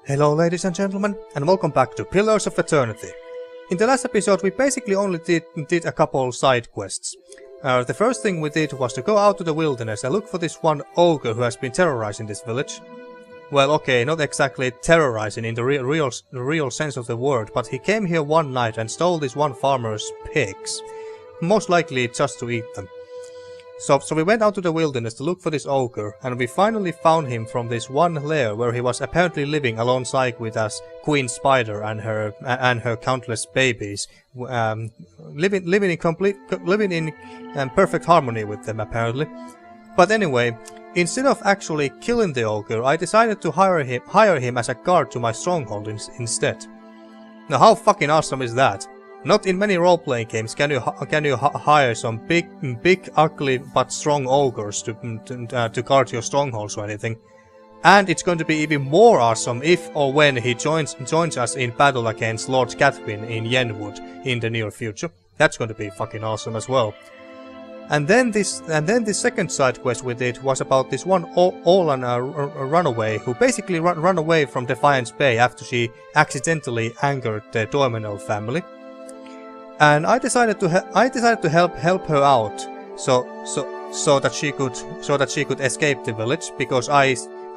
Hello ladies and gentlemen, and welcome back to Pillars of Eternity. In the last episode we basically only did a couple side quests. The first thing we did was to go out to the wilderness and look for this one ogre who has been terrorizing this village. Well, okay, not exactly terrorizing in the real sense of the word, but he came here one night and stole this one farmer's pigs. Most likely just to eat them. So we went out to the wilderness to look for this ogre, and we finally found him from this one lair where he was apparently living alongside with us Queen Spider and her countless babies, living in perfect harmony with them apparently. But anyway, instead of actually killing the ogre, I decided to hire him as a guard to my stronghold instead. Now how fucking awesome is that? Not in many role-playing games can you hire some big, ugly but strong ogres to guard your strongholds or anything. And it's going to be even more awesome if or when he joins us in battle against Lord Catwin in Yenwood in the near future. That's going to be fucking awesome as well. And then this second side quest we did was about this one Olan runaway who basically ran away from Defiance Bay after she accidentally angered the Dominel family. And I decided to help her out, so that she could escape the village, because I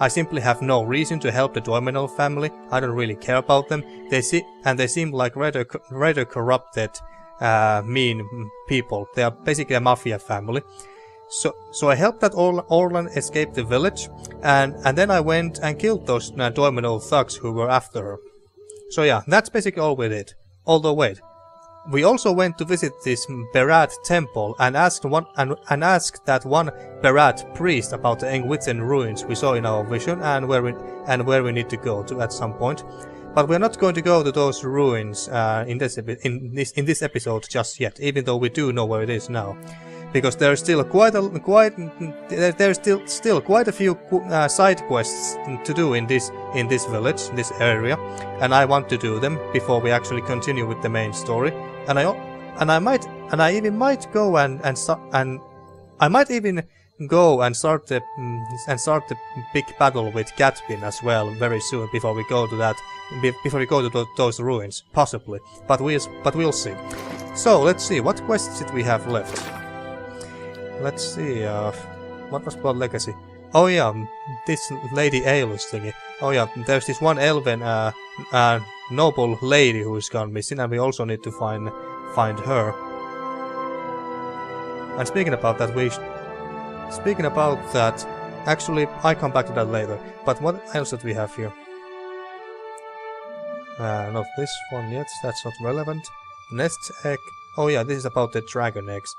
simply have no reason to help the Dominel family. I don't really care about them. They seem like rather corrupted, mean people. They are basically a mafia family. So I helped that Orlan escape the village, and then I went and killed those Dominel thugs who were after her. So yeah, that's basically all we did. Although wait. We also went to visit this Berat temple and asked that one Berat priest about the Anglican Ruins we saw in our vision and where we need to go to at some point. But we're not going to go to those ruins in this episode just yet, even though we do know where it is now, because there's still quite a few side quests to do in this village, this area, and I want to do them before we actually continue with the main story. And I even might go and start the big battle with Catwin as well very soon before we go to those ruins, possibly. But we'll see. So let's see, what quests did we have left? Let's see, what was Blood Legacy? Oh yeah, this Lady Aelys thingy. Oh yeah, there's this one elven noble lady who's gone missing, and we also need to find her. And speaking about that, actually I come back to that later. But what else did we have here? Not this one yet, that's not relevant. Nest egg. Oh yeah, this is about the dragon eggs.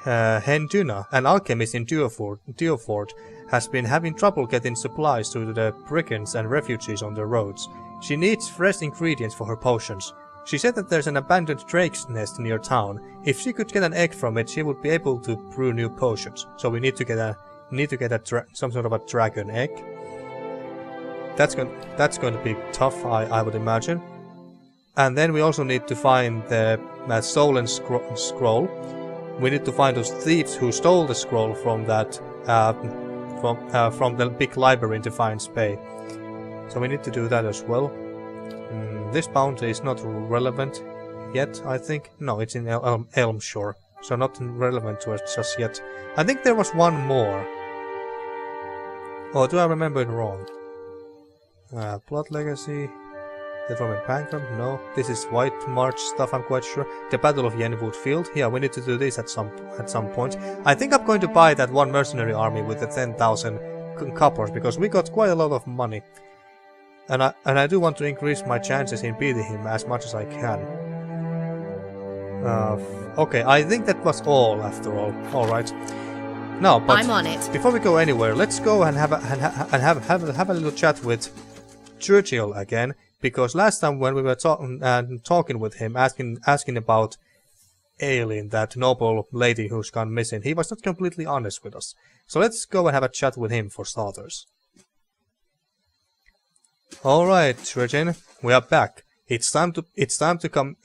Henduna, an alchemist in Duoford, has been having trouble getting supplies to the brigands and refugees on the roads. She needs fresh ingredients for her potions. She said that there's an abandoned drake's nest near town. If she could get an egg from it, she would be able to brew new potions. So we need to get some sort of a dragon egg. That's going to be tough, I would imagine. And then we also need to find the stolen scroll. We need to find those thieves who stole the scroll from that from the big library in Defiance Bay. So we need to do that as well. This bounty is not relevant yet, I think. No, it's in Elmshore, so not relevant to us just yet. I think there was one more. Or do I remember it wrong? Blood Legacy. The Roman Bankrupt? No. This is White March stuff, I'm quite sure. The Battle of Yenwood Field? Yeah, we need to do this at some point. I think I'm going to buy that one mercenary army with the 10,000 coppers, because we got quite a lot of money. And I do want to increase my chances in beating him as much as I can. Okay, I think that was all after all. Alright. Now, but I'm on it. Before we go anywhere, let's go and have a little chat with Churchill again. Because last time when we were talking with him, asking about Aelyn, that noble lady who's gone missing, he was not completely honest with us. So let's go and have a chat with him for starters. All right, Churchill, we are back. It's time to come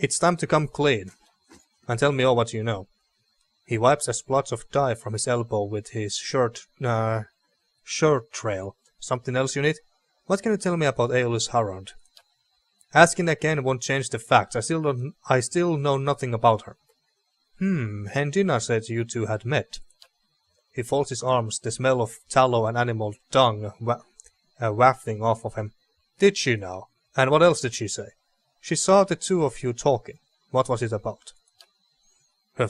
clean, and tell me all what you know. He wipes a splotch of dye from his elbow with his shirt trail. Something else you need? What can you tell me about Aelys Harond? Asking again won't change the facts. I still know nothing about her. Hendina said you two had met. He folds his arms, the smell of tallow and animal dung wafting off of him. Did she now? And what else did she say? She saw the two of you talking. What was it about? Her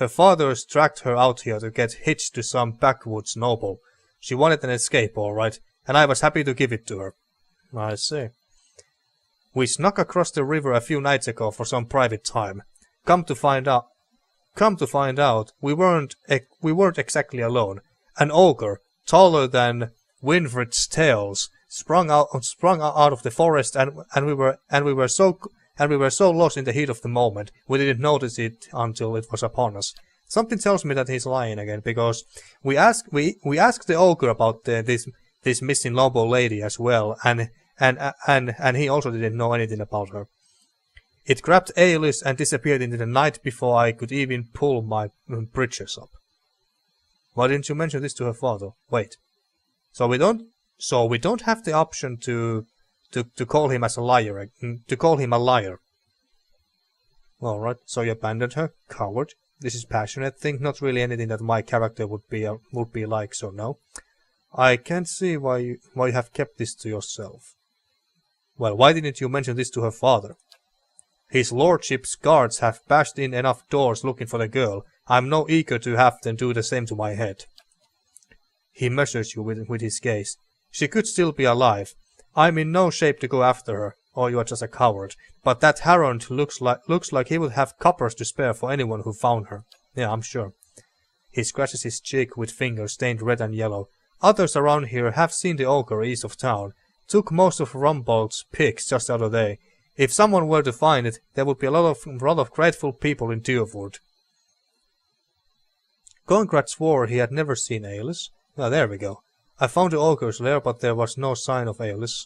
fathers dragged her out here to get hitched to some backwoods noble. She wanted an escape, all right, and I was happy to give it to her. I see. We snuck across the river a few nights ago for some private time. Come to find out, we weren't exactly alone. An ogre, taller than Winfred's tails, sprung out of the forest, and we were so lost in the heat of the moment we didn't notice it until it was upon us. Something tells me that he's lying again, because we asked the ogre about this missing noble lady as well, and he also didn't know anything about her. It grabbed Aelys and disappeared into the night before I could even pull my britches up. Why didn't you mention this to her father? Wait. So we don't have the option to call him as a liar, to call him a liar. All right. So you abandoned her, coward. This is passionate thing, not really anything that my character would be like. So no, I can't see why you have kept this to yourself. Well, why didn't you mention this to her father? His lordship's guards have bashed in enough doors looking for the girl. I'm no eager to have them do the same to my head. He measures you with his gaze. She could still be alive. I'm in no shape to go after her, or you are just a coward. But that Harond looks like he would have coppers to spare for anyone who found her. Yeah, I'm sure. He scratches his cheek with fingers stained red and yellow. Others around here have seen the ogre east of town. Took most of Rumbold's pigs just the other day. If someone were to find it, there would be a lot of grateful people in Dyrwood. Conrad swore he had never seen Aelys. Ah, there we go. I found the ogre's lair, but there was no sign of Aelys.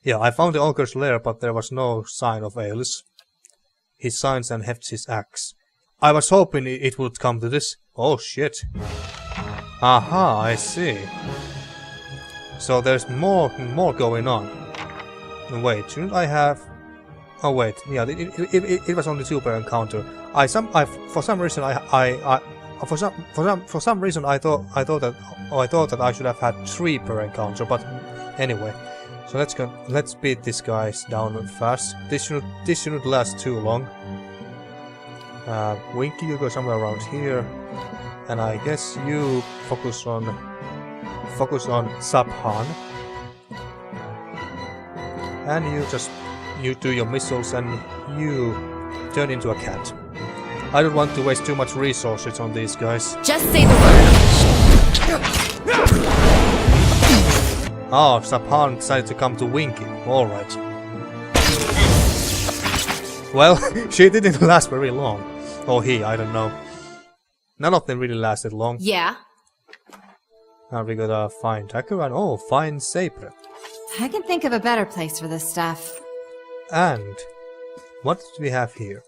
Yeah, I found the ogre's lair, but there was no sign of Aelys. He signs and hefts his axe. I was hoping it would come to this. Oh shit. Aha, I see. So there's more going on. Wait, shouldn't I have... Oh wait, yeah, it was only 2 per encounter. For some reason I thought that I should have had 3 per encounter, but anyway. So let's beat these guys down fast. This shouldn't last too long. Winky, you go somewhere around here, and I guess you focus on Sabhan, and you do your missiles and you turn into a cat. I don't want to waste too much resources on these guys. Just say the word. Oh, Sabhan decided to come to Winky. Alright. Well, she didn't last very long. Or he, I don't know. None of them really lasted long. Yeah. Now we got a fine dagger and oh, fine sabre. I can think of a better place for this stuff. And what do we have here?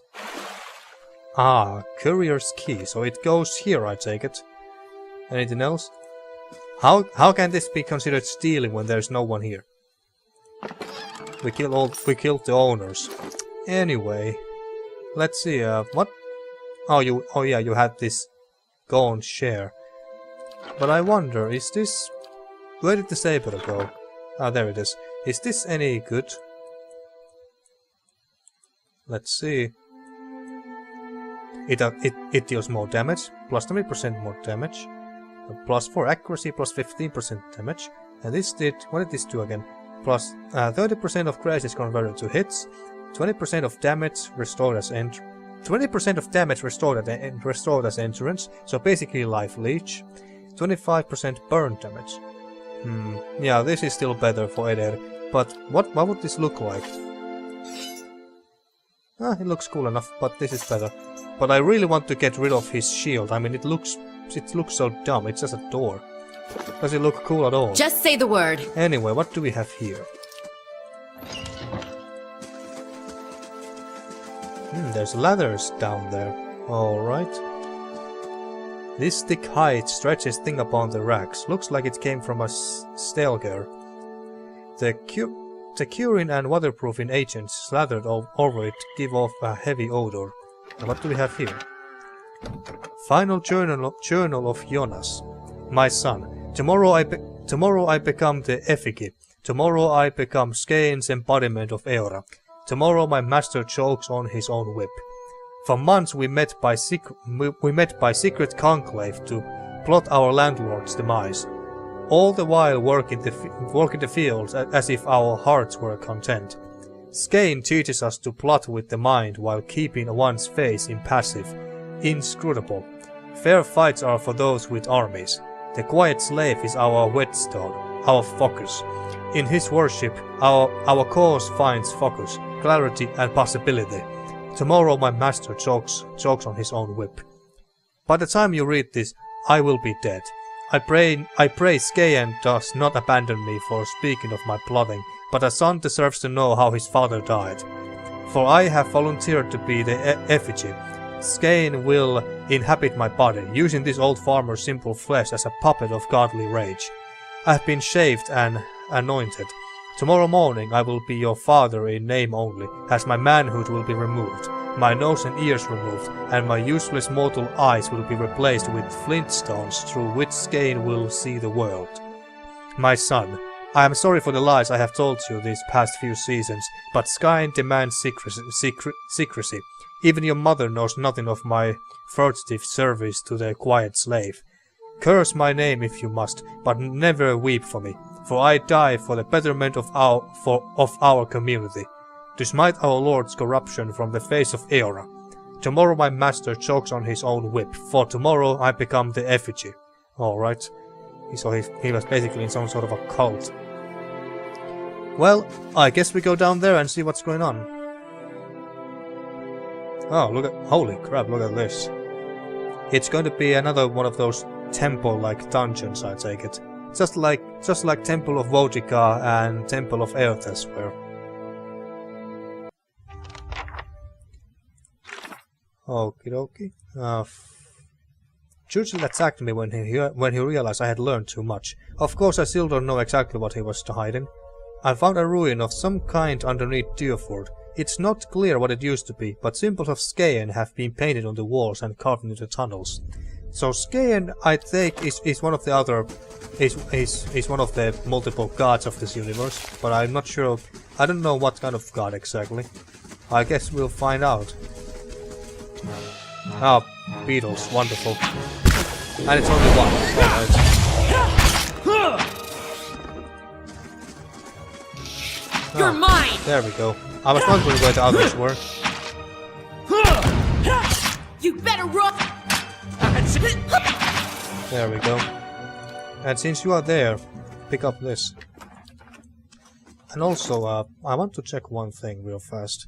Ah, Couriers Key. So it goes here, I take it. Anything else? How can this be considered stealing when there's no one here? We killed the owners. Anyway, let's see. What? Oh, yeah, you had this gone share. But I wonder, is this... Where did the saber go? Ah, there it is. Is this any good? Let's see. It deals more damage, plus 20% more damage, plus 4 accuracy, plus 15% damage. And this did... What did this do again? Plus 30% of grace is converted to hits, 20% of damage restored as 20% of damage restored as endurance, so basically life leech. 25% burn damage. Yeah, this is still better for Eder, but what would this look like? Ah, it looks cool enough, but this is better. But I really want to get rid of his shield. I mean, it looks so dumb. It's just a door. Does it look cool at all? Just say the word. Anyway, what do we have here? There's ladders down there. Alright. This thick hide stretches thin upon the racks. Looks like it came from a stalker. The curing and waterproofing agents slathered over it give off a heavy odor. And what do we have here? Final journal of Jonas. My son, tomorrow I become the effigy. Tomorrow I become Skaen's embodiment of Eora. Tomorrow my master chokes on his own whip. For months we met by secret conclave to plot our landlord's demise. All the while work in the fields as if our hearts were content. Skaen teaches us to plot with the mind while keeping one's face impassive, inscrutable. Fair fights are for those with armies. The quiet slave is our whetstone, our focus. In his worship, our cause finds focus, clarity and possibility. Tomorrow my master chokes on his own whip. By the time you read this, I will be dead. I pray Skaen does not abandon me for speaking of my plotting, but a son deserves to know how his father died. For I have volunteered to be the effigy. Skaen will inhabit my body, using this old farmer's simple flesh as a puppet of godly rage. I have been shaved and anointed. Tomorrow morning I will be your father in name only, as my manhood will be removed, my nose and ears removed, and my useless mortal eyes will be replaced with flintstones through which Skaen will see the world. My son, I am sorry for the lies I have told you these past few seasons, but Skaen demands secrecy. Even your mother knows nothing of my furtive service to the quiet slave. Curse my name if you must, but never weep for me, for I die for the betterment of our community, to smite our lord's corruption from the face of Eora. Tomorrow my master chokes on his own whip, for tomorrow I become the effigy. Alright, so he was basically in some sort of a cult. Well, I guess we go down there and see what's going on. Oh, holy crap, look at this. It's going to be another one of those temple-like dungeons, I take it. Just like Temple of Vodika and Temple of Earthas were. Okie dokie. Churchill attacked me when he realized I had learned too much. Of course I still don't know exactly what he was hiding. I found a ruin of some kind underneath Dyrford. It's not clear what it used to be, but symbols of Skaen have been painted on the walls and carved into the tunnels. So Skaen, I think, is one of the other, is one of the multiple gods of this universe, but I'm not sure. I don't know what kind of god exactly. I guess we'll find out. Ah, beetles, wonderful. And it's only one. Alright. You're mine! There we go. I was wondering where the others were. You better run! There we go. And since you are there, pick up this. And also, I want to check one thing real fast.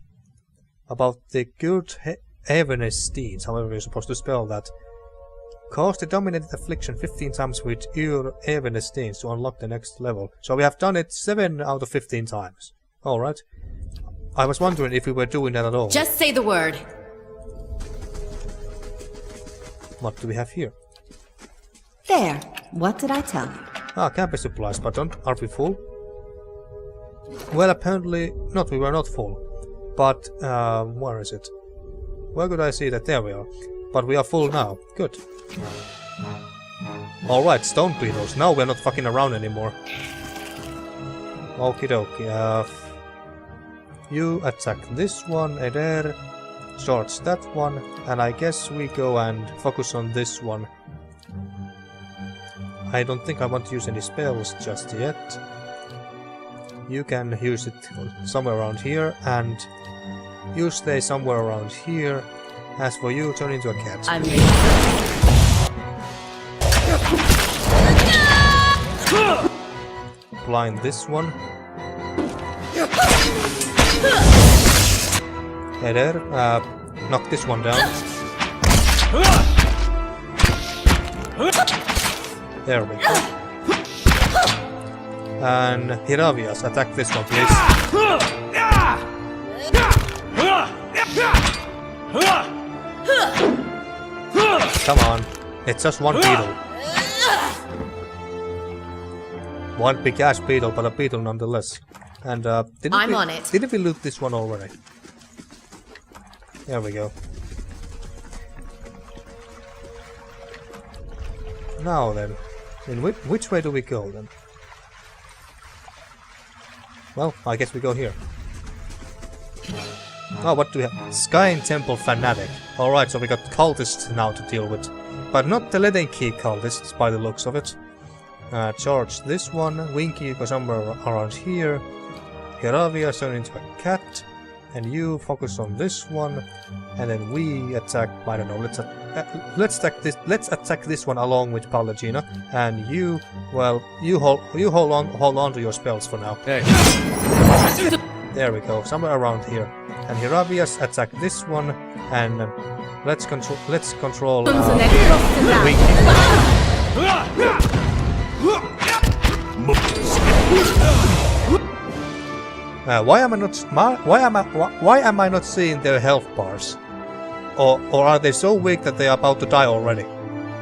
About the good Evenesteins, however you're supposed to spell that. Cause the dominated affliction 15 times with your Evenesteins to unlock the next level. So we have done it 7 out of 15 times. Alright. I was wondering if we were doing that at all. Just say the word. What do we have here? There. What did I tell you? Ah, camping supplies, but are we full? Well, apparently not, we were not full. But, where is it? Where could I see that? There we are. But we are full now. Good. Alright, stone beetles. Now we're not fucking around anymore. Okie dokie. You attack this one, Eder. Starts that one. And I guess we go and focus on this one. I don't think I want to use any spells just yet. You can use it somewhere around here, and you stay somewhere around here. As for you, turn into a cat. I'm ready. Blind this one. Eder, knock this one down. There we go. And Hiravias, attack this one, please. Come on. It's just one beetle. One big ass beetle, but a beetle nonetheless. And didn't we loot this one already? There we go. Now then, in which way do we go then? Well, I guess we go here. Oh, what do we have? Skaen Temple Fanatic. Alright, so we got cultists now to deal with. But not the Leaden Key cultists by the looks of it. Charge this one. Winky goes somewhere around here. Heravias turn into a cat. And you focus on this one. And then we attack, I don't know, let's attack this one along with Pallegina. And you, well, you hold on to your spells for now. Hey. There we go, somewhere around here. And Heravias attack this one, and let's control Winky. Why am I not seeing their health bars? Or are they so weak that they are about to die already?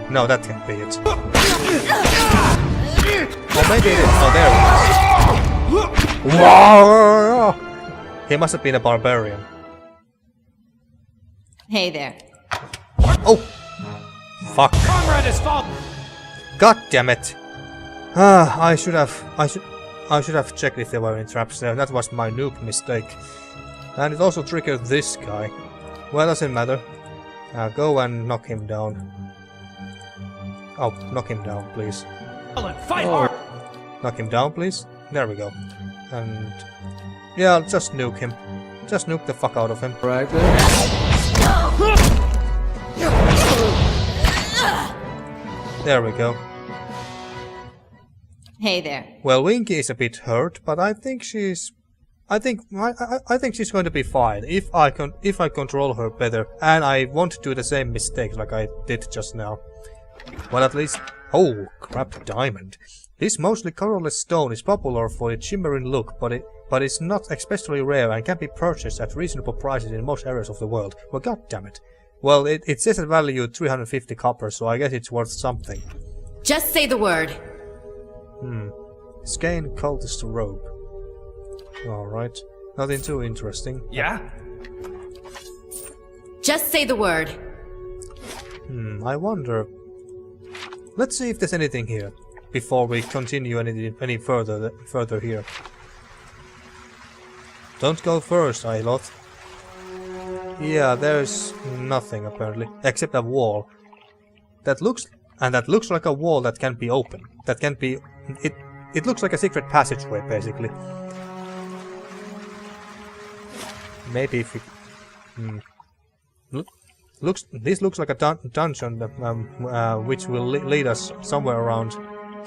No, that can't be it. Or maybe it is. Oh, there it is. Wow! He must have been a barbarian. Hey there. Oh! Fuck. Comrade is fallen. God damn it! I should have checked if there were any traps there. That was my noob mistake. And it also triggered this guy. Well, doesn't matter. Go and knock him down. Oh, knock him down, please. Fight hard. Knock him down, please. There we go. And yeah, just nuke him. Just nuke the fuck out of him. Right there. There we go. Hey there. Well, Winky is a bit hurt, but I think she's going to be fine if I control her better, and I won't do the same mistakes like I did just now. Well, at least. Oh crap! Diamond. This mostly colorless stone is popular for its shimmering look, but it's not especially rare and can be purchased at reasonable prices in most areas of the world. Well, god damn it. Well, it says it valued 350 copper, so I guess it's worth something. Just say the word. Skaen cultist robe. Alright. Nothing too interesting. Yeah? Just say the word. I wonder. Let's see if there's anything here before we continue any further here. Don't go first, Aelys. Yeah, there's nothing apparently except a wall. That looks like a wall that can be open. That can be it looks like a secret passageway basically. Maybe if it this looks like a dungeon which will lead us somewhere around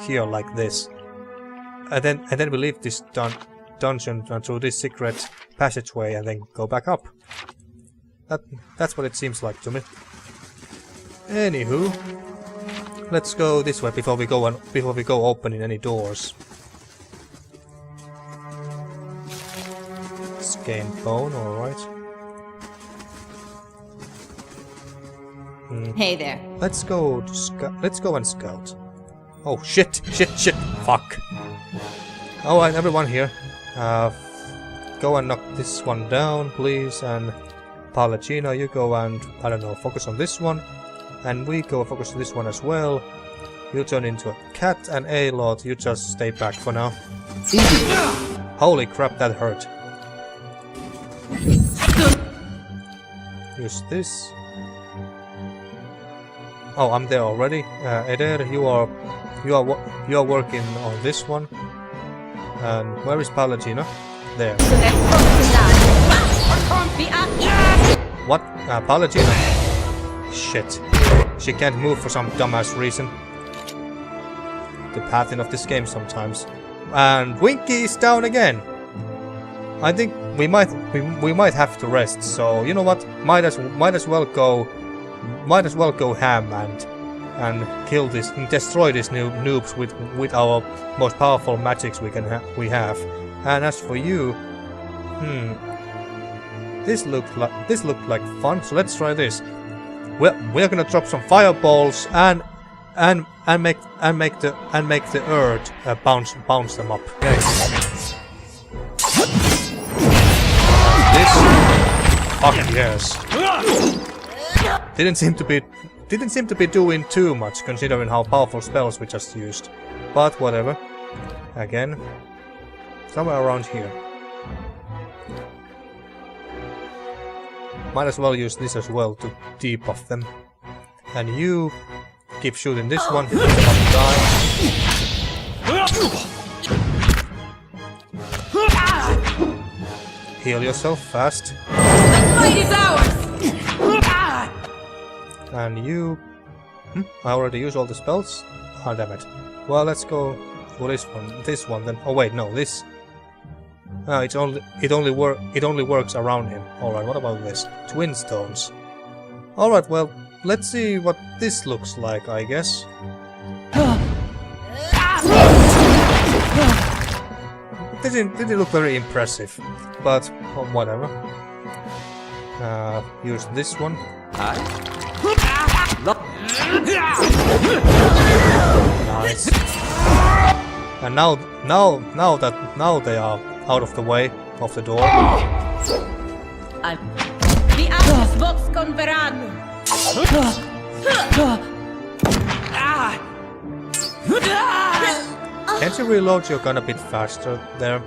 here like this. And then we leave this dungeon through this secret passageway and then go back up. That's what it seems like to me. Anywho, let's go this way before we go opening any doors. Skaen bone, all right. Hey there. Let's go and scout. Oh shit! Fuck! Alright, everyone here. Go and knock this one down, please. And Pallegina, you go and I don't know, focus on this one. And we go focus on this one as well. You turn into a cat, and Aelys, you just stay back for now. Holy crap, that hurt. Use this. Oh, I'm there already. Eder, you are working on this one. And where is Pallegina? There. What? Pallegina? Shit. She can't move for some dumbass reason. The pattern of this game sometimes. And Winky is down again. I think we might have to rest. So you know what? Might as well go ham and kill this, destroy these noobs with our most powerful magics we have. And as for you, this looked like fun. So let's try this. We're gonna drop some fireballs and and make the earth bounce them up. Okay. This, fuck yes. Didn't seem to be doing too much considering how powerful spells we just used, but whatever. Again, somewhere around here. Might as well use this as well to debuff them. And you keep shooting this one. Die. Heal yourself fast. The fight is ours! And you... I already used all the spells? Ah, damn it. Well, let's go for this one. This one then. Oh wait, no, this... it only works around him. Alright, what about this? Twin stones. Alright, well, let's see what this looks like, I guess. Didn't look very impressive, but whatever. Use this one. Nice. And now they are out of the way of the door. The Aelys Vox Converano. Can't you reload your gun a bit faster there?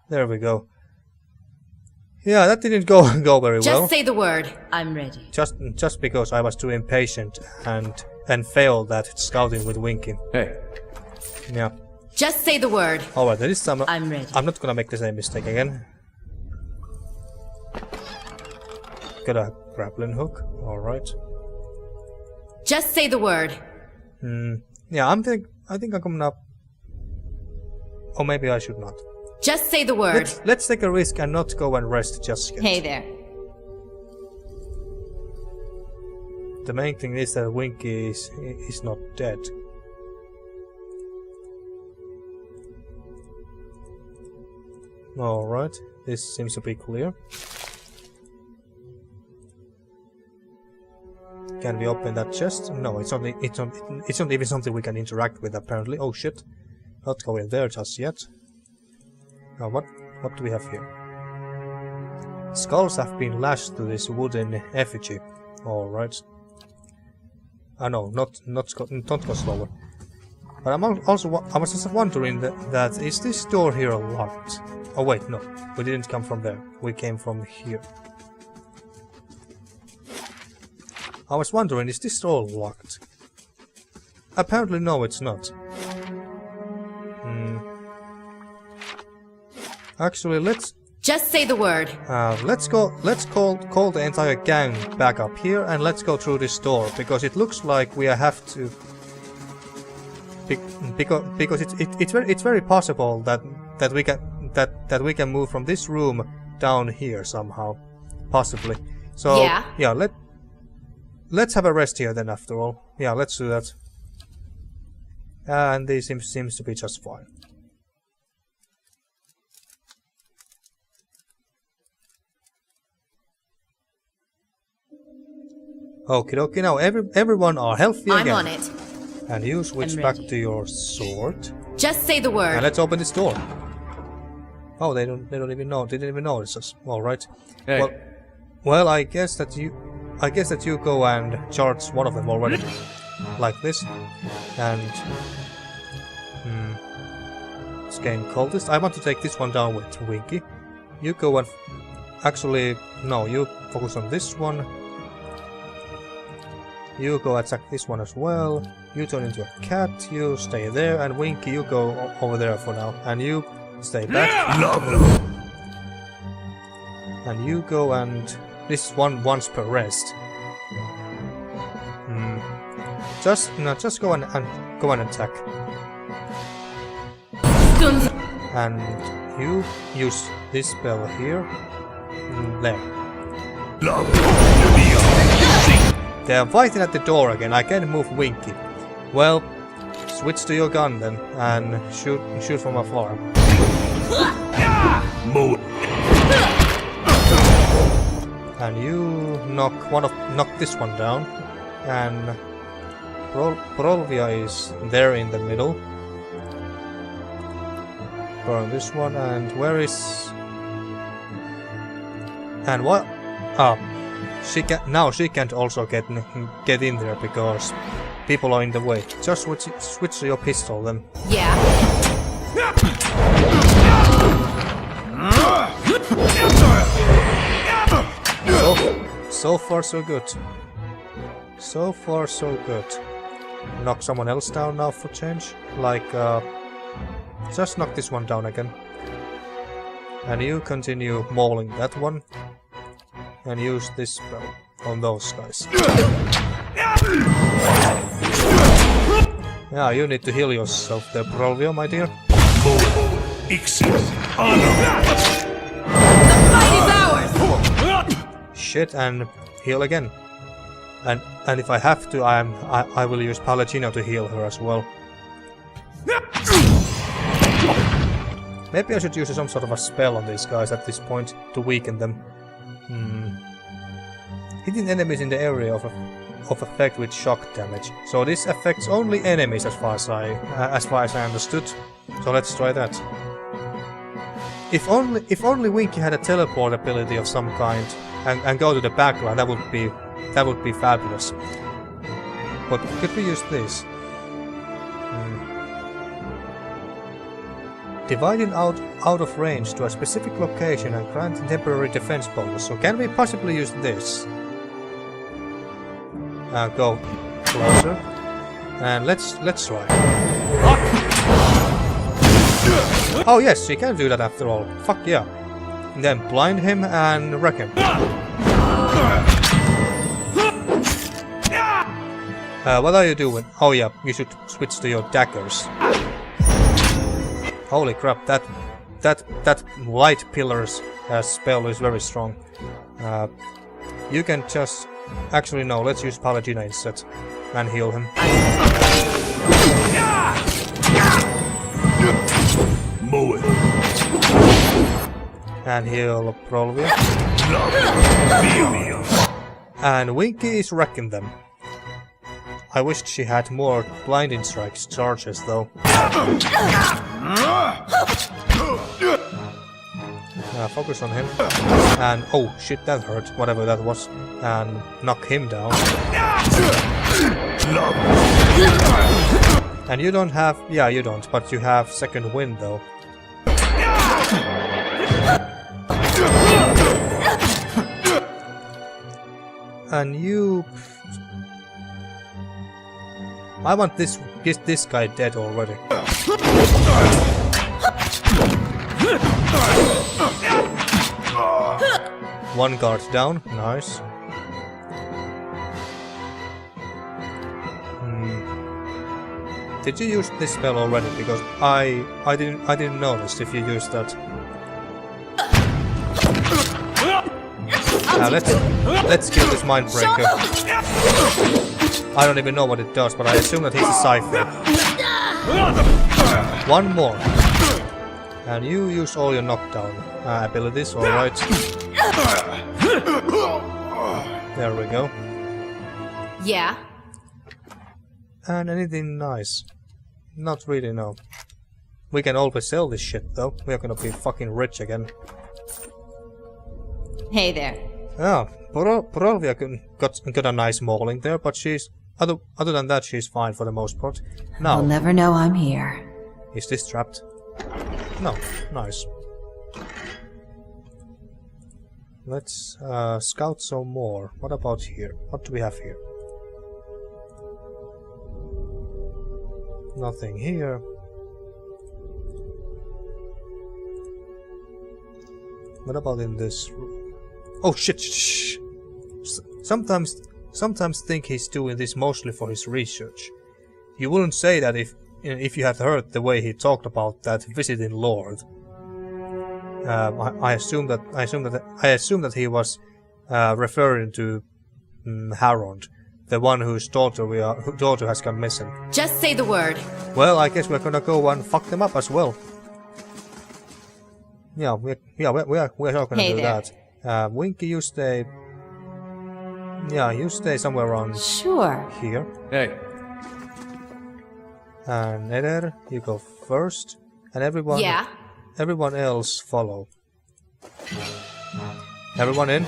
There we go. Yeah, that didn't go very well. Just say the word. I'm ready. Just because I was too impatient and failed that scouting with Winky. Hey. Yeah. Just say the word. Alright, this time I'm ready. I'm not gonna make the same mistake again. Got a grappling hook. Alright. Just say the word. Yeah, I think I'm gonna... Or maybe I should not. Just say the word. Let's take a risk and not go and rest just yet. Hey there. The main thing is that Winky is not dead. Alright, this seems to be clear. Can we open that chest? No, it's not even something we can interact with apparently. Oh shit. Not going there just yet. Now what do we have here? Skulls have been lashed to this wooden effigy. Alright. No, not go slower. But I was just wondering that is this door here locked? Oh wait, no. We didn't come from there. We came from here. I was wondering, is this door locked? Apparently no, it's not. Actually, let's... Just say the word. Let's call the entire gang back up here and let's go through this door, because it looks like we have to... Because it's very possible that we can move from this room down here somehow, possibly. So yeah, let's have a rest here then. After all, yeah, let's do that. And this seems to be just fine. Okie dokie, now everyone are healthy again. I'm on it. And you switch back to your sword. Just say the word. And let's open this door. Oh, they don't even know. They didn't even notice us. All right. Hey. Well, I guess that you go and charge one of them already, like this, and Skaen cultist. I want to take this one down with Winky. You go and actually no, you focus on this one. You go attack this one as well. You turn into a cat, you stay there, and Winky, you go over there for now. And you stay back. And you go and... This is once per rest. Just go and attack. And you use this spell here. There. They are fighting at the door again. I can't move Winky. Well, switch to your gun then and shoot from afar. And you knock this one down, and Prolvia is there in the middle. Burn this one, and where is... And what? Ah, she can't also get in there because people are in the way. Just switch to your pistol then. Yeah. So far so good. So far so good. Knock someone else down now for change. Like, just knock this one down again. And you continue mauling that one. And use this spell on those guys. Yeah, you need to heal yourself there, Prolvia, my dear. The fight is ours! Shit, and heal again. And if I have to, I will use Palladino to heal her as well. Maybe I should use some sort of a spell on these guys at this point to weaken them. Hitting enemies in the area of effect with shock damage. So this affects only enemies as far as I understood. So let's try that. If only Winky had a teleport ability of some kind and go to the background, that would be fabulous. But could we use this? Dividing out of range to a specific location and granting temporary defense bonus. So can we possibly use this? Go closer. And let's try. Oh yes, she can do that after all. Fuck yeah. And then blind him and wreck him. What are you doing? Oh yeah, you should switch to your daggers. Holy crap, that light pillars spell is very strong. You can just... Actually no, let's use Palladino instead. And heal him. And heal Prolvia. And Winky is wrecking them. I wished she had more blinding strikes charges though. Focus on him. And oh shit, that hurt, whatever that was. And knock him down. And you don't have... Yeah, you don't, but you have second wind though. And you... I want this guy dead already. One guard down, nice. Did you use this spell already? Because I didn't notice if you used that. Let's kill this Mindbreaker. I don't even know what it does, but I assume that he's a Cypher. One more. And you use all your knockdown abilities, alright. There we go. Yeah. And anything nice? Not really, no. We can always sell this shit though. We are gonna be fucking rich again. Hey there. Yeah, Prolvia got a nice mauling there, but she's... Other than that, she's fine for the most part. Now... I'll never know I'm here. Is this trapped? No. Nice. Let's scout some more. What about here? What do we have here? Nothing here. What about in this room? Oh shit! Shh. Sometimes think he's doing this mostly for his research. You wouldn't say that if you had heard the way he talked about that visiting lord. I assume that he was referring to Harond, the one whose daughter has gone missing. Just say the word. Well, I guess we're gonna go and fuck them up as well. Yeah, we're all gonna do that. Winky, you stay. Yeah, you stay somewhere around Sure. here. Hey. And Eder, you go first. And everyone Yeah. everyone else follow. Everyone in.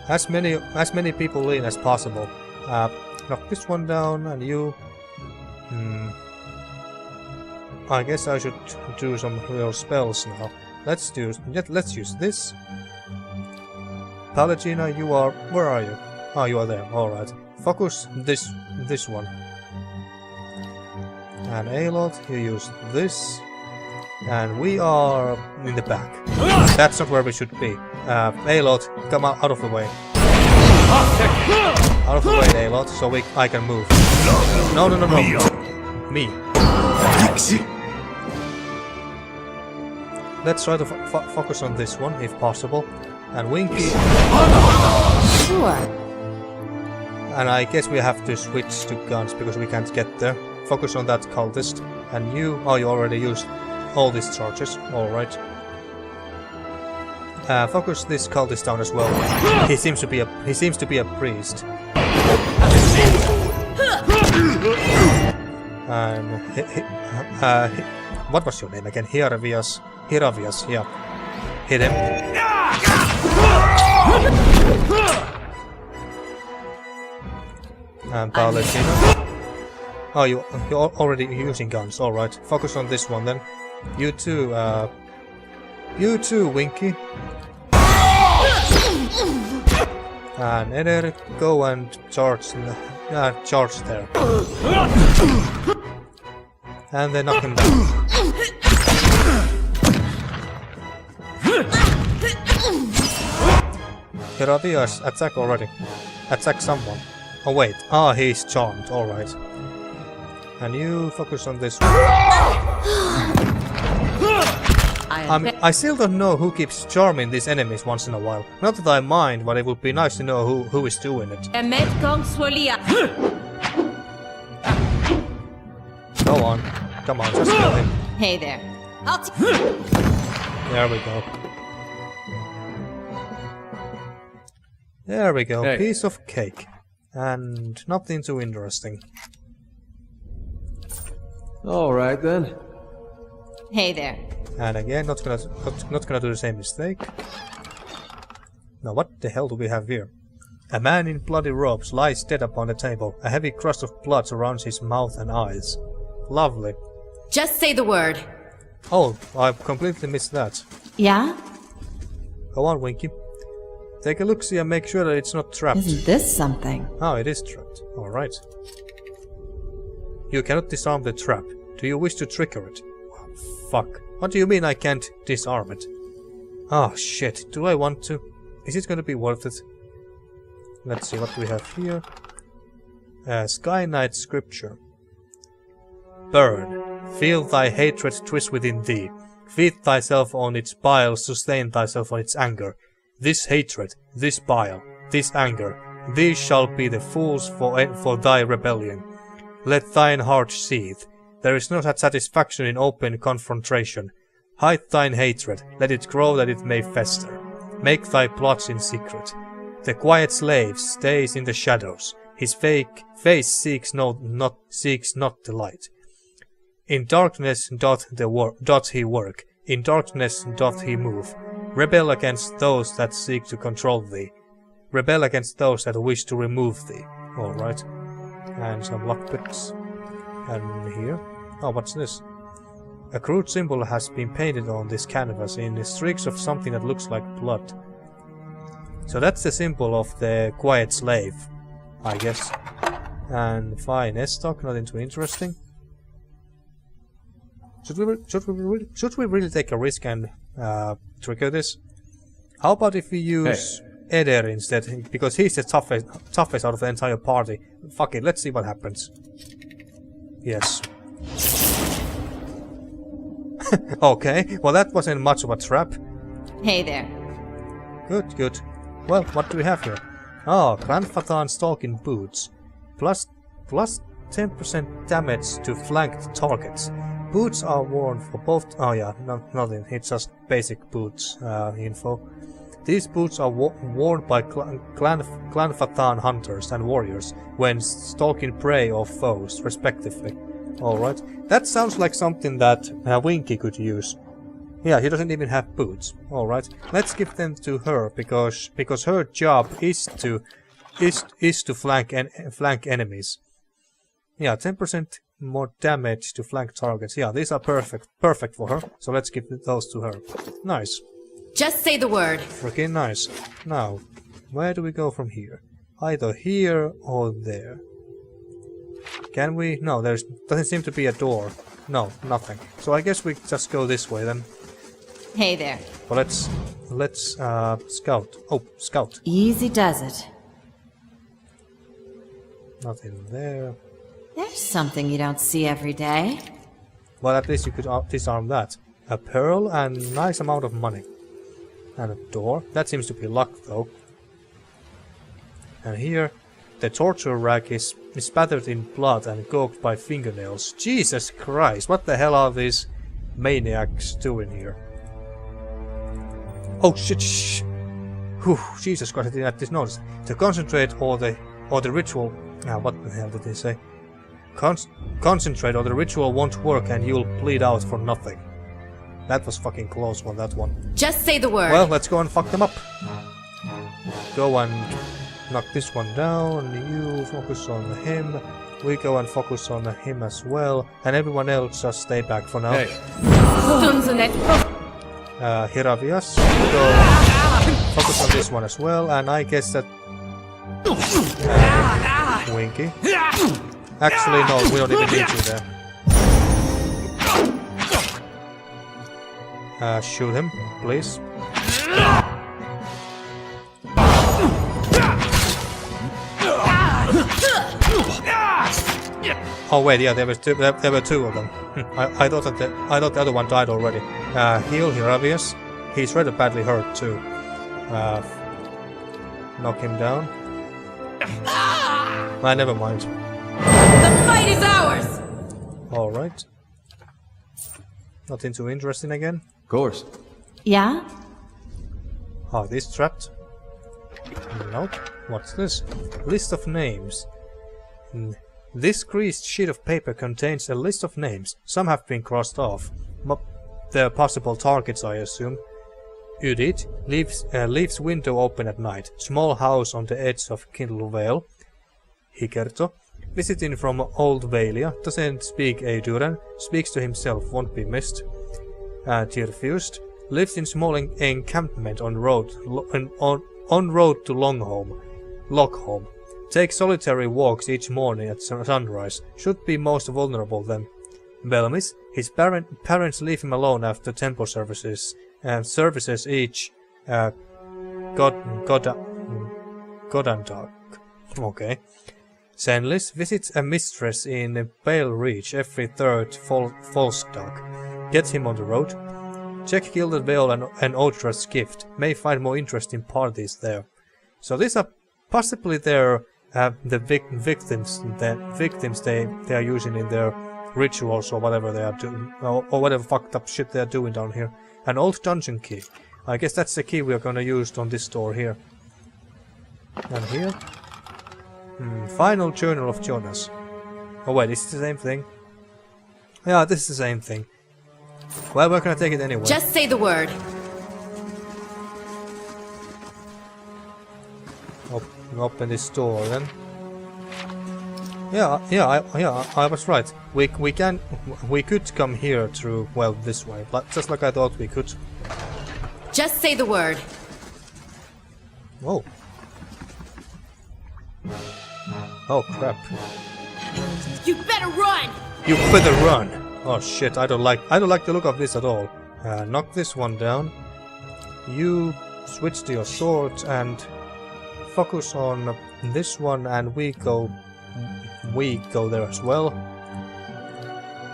As many people in as possible. Knock this one down, and you. I guess I should do some real spells now. Let's use this. Palagina, you are. Where are you? Oh, you are there. All right. Focus this one. And Aelys, you use this. And we are in the back. That's not where we should be. Aelys, come out of the way. Out of the way, Aelys, so I can move. No. Me. Let's try to focus on this one, if possible. And Winky. Sure. And I guess we have to switch to guns because we can't get there. Focus on that cultist. And you. Oh, you already used all these charges. Alright. Focus this cultist down as well. He seems to be a priest. And what was your name again? Hiravias, yeah. Hit him. And Paladino. Oh, you're already using guns. All right. Focus on this one then. You too, Winky. And Eder, go and charge there. And then knock him down. Hiravias, attack already. Attack someone. Oh wait, he's charmed, alright. And you focus on this one. I still don't know who keeps charming these enemies once in a while. Not that I mind, but it would be nice to know who is doing it. Go on. Come on, just kill him. Hey there. There we go. There we go. Hey. Piece of cake. And nothing too interesting. Alright then. Hey there. And again, not gonna do the same mistake. Now what the hell do we have here? A man in bloody robes lies dead upon the table. A heavy crust of blood surrounds his mouth and eyes. Lovely. Just say the word. Oh, I completely missed that. Yeah? Go on, Winky. Take a look-see and make sure that it's not trapped. Isn't this something? Oh, it is trapped. Alright. You cannot disarm the trap. Do you wish to trigger it? Oh, fuck. What do you mean I can't disarm it? Oh shit, do I want to? Is it gonna be worth it? Let's see what we have here. Sky Knight Scripture. Burn. Feel thy hatred twist within thee. Feed thyself on its bile, sustain thyself on its anger. This hatred, this bile, this anger, these shall be the fools for thy rebellion. Let thine heart seethe. There is no satisfaction in open confrontation. Hide thine hatred, let it grow that it may fester. Make thy plots in secret. The quiet slave stays in the shadows. His face seeks not the light. In darkness doth he work. In darkness doth he move. Rebel against those that seek to control thee. Rebel against those that wish to remove thee. Alright. And some lockpicks. And here. Oh, what's this? A crude symbol has been painted on this canvas in the streaks of something that looks like blood. So that's the symbol of the quiet slave, I guess. And fine, S-Stock, nothing too interesting. Should we really take a risk and trigger this? How about if we use Eder instead, because he's the toughest out of the entire party. Fuck it, let's see what happens. Yes. Okay, well that wasn't much of a trap. Hey there. Good, good. Well, what do we have here? Oh, Grandfather Stalking Boots. Plus 10% damage to flanked targets. Boots are worn for both... Oh yeah, nothing. It's just basic boots info. These boots are worn by Clanfathan hunters and warriors when stalking prey or foes, respectively. Alright, that sounds like something that Winky could use. Yeah, he doesn't even have boots. Alright, let's give them to her, because her job is to flank enemies. Yeah, 10% more damage to flank targets. Yeah, these are perfect for her. So let's give those to her. Nice. Just say the word. Freaking nice. Now, where do we go from here? Either here or there. Can we? No, there doesn't seem to be a door. No, nothing. So I guess we just go this way then. Hey there. Well, let's scout. Oh, scout. Easy does it. Nothing there. There's something you don't see every day. Well, at least you could disarm that. A pearl and nice amount of money. And a door. That seems to be locked though. And here, the torture rack is spattered in blood and gawked by fingernails. Jesus Christ, what the hell are these maniacs doing here? Oh shit, shh. Whew, Jesus Christ, I didn't notice. To concentrate or the ritual... what the hell did they say? Concentrate or the ritual won't work and you'll bleed out for nothing. That was fucking close one, that one. Just say the word. Well, let's go and fuck them up. Go and knock this one down. You focus on him. We go and focus on him as well. And everyone else just stay back for now. Hey. Hiravias, go focus on this one as well. And I guess that... Winky. Actually, no, we don't even need you there. Shoot him, please. Oh wait, yeah, there were two of them. I thought the other one died already. Heal Hiravius. He's rather badly hurt too. Knock him down. Never mind. The fight is ours! Alright. Nothing too interesting again? Of course. Yeah? Are these trapped? Nope. What's this? List of names. This creased sheet of paper contains a list of names. Some have been crossed off. They're possible targets, I assume. Udit leaves window open at night. Small house on the edge of Kindle Vale. Hikerto, visiting from Old Valia, doesn't speak Eiduran, speaks to himself, won't be missed. Tirfused, lives in small encampment on road to Lockholm. Takes solitary walks each morning at sunrise, should be most vulnerable then. Belmis, his parents leave him alone after temple services each Godandark. Okay. Senlis visits a mistress in Pale Reach every third Volstag. Get him on the road. Check Gilded Veil and Odra's gift. May find more interesting parties there. So these are possibly the victims they are using in their rituals or whatever they are doing, or whatever fucked up shit they are doing down here. An old dungeon key. I guess that's the key we are gonna use on this door here. And here. Final Journal of Jonas. Oh wait, this is the same thing? Yeah, this is the same thing. Well, we're gonna take it anyway. Just say the word. Open this door then. Yeah, I was right. We could come here through, well, this way, just like I thought we could. Just say the word. Whoa. Oh crap. You better run! You better run! Oh shit, I don't like the look of this at all. Knock this one down. You switch to your sword and focus on this one, and we go there as well.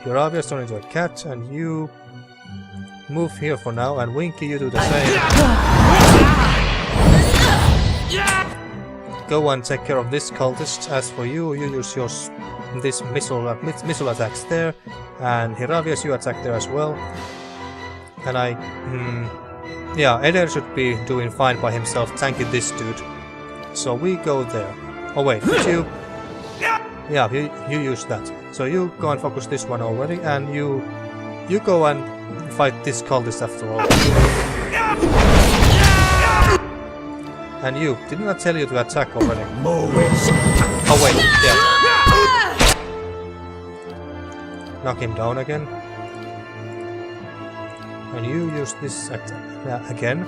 Hiravias turn into a cat, and you move here for now, and Winky, you do the same. Go and take care of this cultist. As for you, you use this missile attacks there, and Hiravias, you attack there as well. And Yeah, Eder should be doing fine by himself, tanking this dude. So we go there. Oh wait, did you... Yeah, you use that. So you go and focus this one already, and you go and fight this cultist after all. And you, didn't I tell you to attack already? Oh wait, yeah. Knock him down again. And you use this again.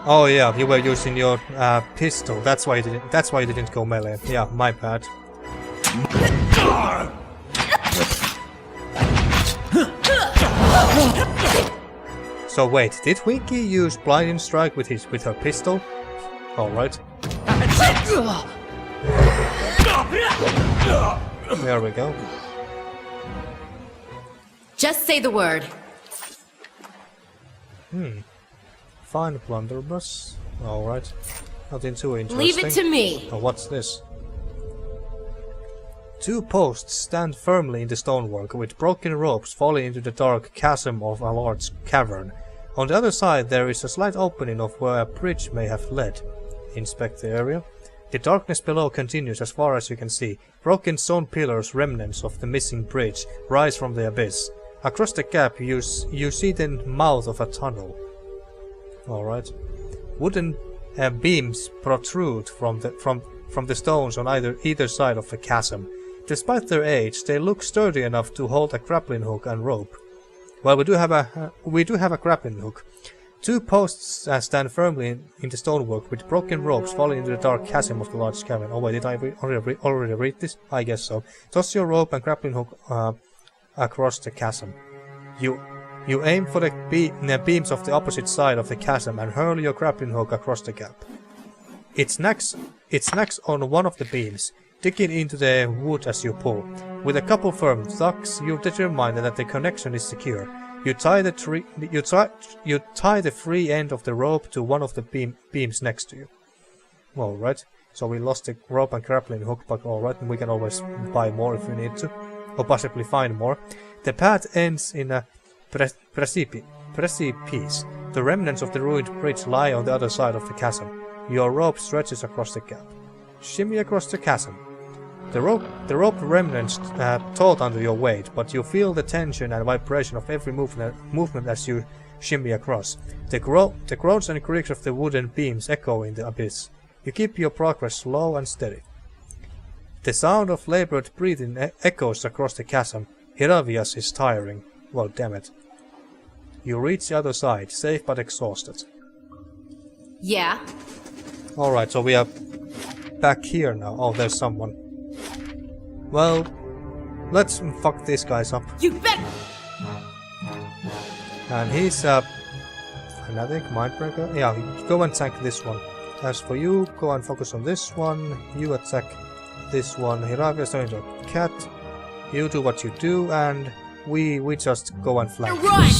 Oh yeah, you were using your pistol. That's why you didn't go melee. Yeah, my bad. So wait, did Winky use blinding strike with her pistol? All right. There we go. Just say the word. Fine blunderbuss. All right. Nothing too interesting. Leave it to me. Oh, what's this? 2 posts stand firmly in the stonework, with broken ropes falling into the dark chasm of a large cavern. On the other side there is a slight opening of where a bridge may have led. Inspect the area. The darkness below continues as far as you can see. Broken stone pillars, remnants of the missing bridge, rise from the abyss. Across the gap you see the mouth of a tunnel. Alright. Wooden beams protrude from the stones on either side of the chasm. Despite their age, they look sturdy enough to hold a grappling hook and rope. Well, we do have a grappling hook. 2 posts stand firmly in the stonework, with broken ropes falling into the dark chasm of the large cavern. Oh wait, did I already read this? I guess so. Toss your rope and grappling hook across the chasm. You aim for the beams of the opposite side of the chasm and hurl your grappling hook across the gap. It snacks on one of the beams, digging into the wood as you pull. With a couple firm tugs, you determine that the connection is secure. You tie the free end of the rope to one of the beams next to you. Alright, so we lost the rope and grappling hook, but alright, we can always buy more if we need to, or possibly find more. The path ends in a precipice. The remnants of the ruined bridge lie on the other side of the chasm. Your rope stretches across the gap. Shimmy across the chasm. The rope remnants taut under your weight, but you feel the tension and vibration of every movement as you shimmy across. The groans and creaks of the wooden beams echo in the abyss. You keep your progress slow and steady. The sound of labored breathing echoes across the chasm. Hiravias is tiring. Well, damn it. You reach the other side, safe but exhausted. Yeah? Alright, so we are back here now. Oh, there's someone. Well, let's fuck these guys up. You bet! And he's another mindbreaker. Yeah, go and tank this one. As for you, go and focus on this one. You attack this one. Hiravia's turning into a cat. You do what you do, and we just go and flank. Run!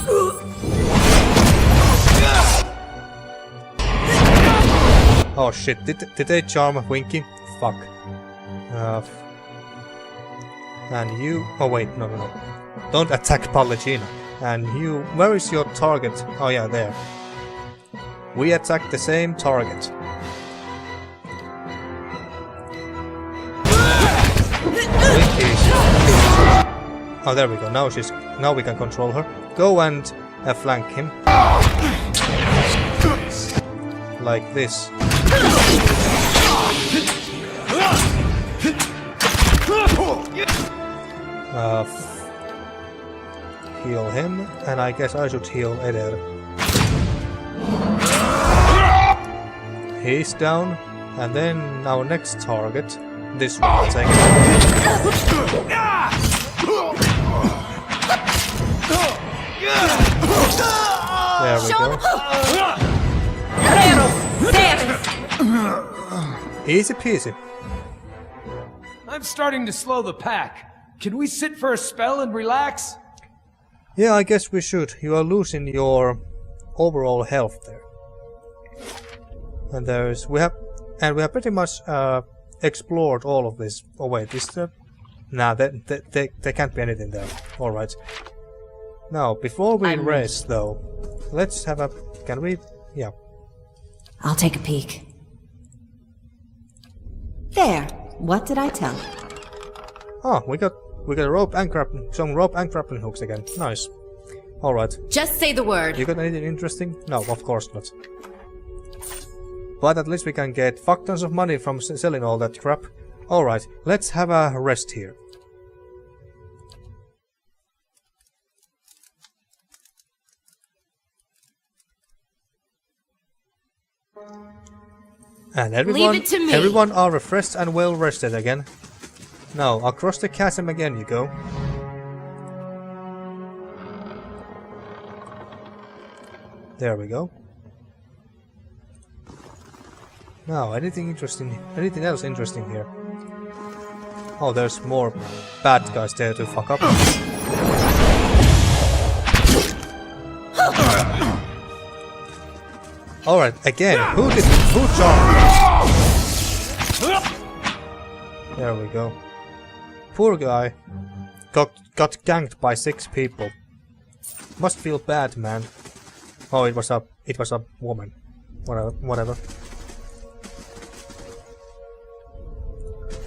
Oh shit, did they charm Winky? Fuck. And you... Oh wait, no. Don't attack Pallegina. And you... Where is your target? Oh yeah, there. We attack the same target. Oh, there we go. Now we can control her. Go and flank him. Like this. Heal him, and I guess I should heal Eder. He's down, and then our next target, this one, take it. There we go. Easy peasy. I'm starting to slow the pack. Can we sit for a spell and relax? Yeah, I guess we should. You are losing your overall health there. And we have pretty much explored all of this. Oh wait, is there? Nah, there can't be anything there. All right. Now, before we rest though, let's have a... Can we... Yeah. I'll take a peek. There. What did I tell you? Oh, we got a rope and some rope and grappling hooks again. Nice. Alright. Just say the word. You got anything interesting? No, of course not. But at least we can get fuck tons of money from selling all that crap. Alright, let's have a rest here. And everyone are refreshed and well rested again. Now, across the chasm again you go. There we go. Now, anything else interesting here? Oh, there's more bad guys there to fuck up. Alright, again, who charged? There we go. Poor guy. Got ganked by 6 people. Must feel bad, man. Oh, it was a woman. Whatever.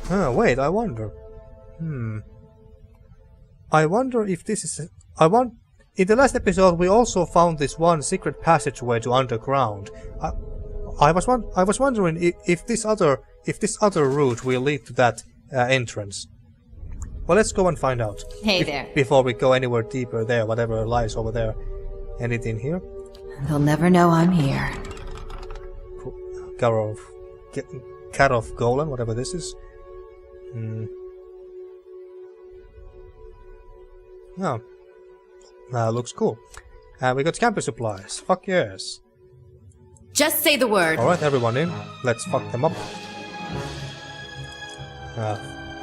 Wait, I wonder. I wonder if this is... In the last episode, we also found this one secret passageway to underground. I was wondering if this other route will lead to that entrance. Well, let's go and find out. Hey there. Before we go anywhere deeper there, whatever lies over there. Anything here? They'll never know I'm here. Cat of Golan, whatever this is. No. Looks cool. We got camping supplies. Fuck yes. Just say the word. Alright, everyone in. Let's fuck them up.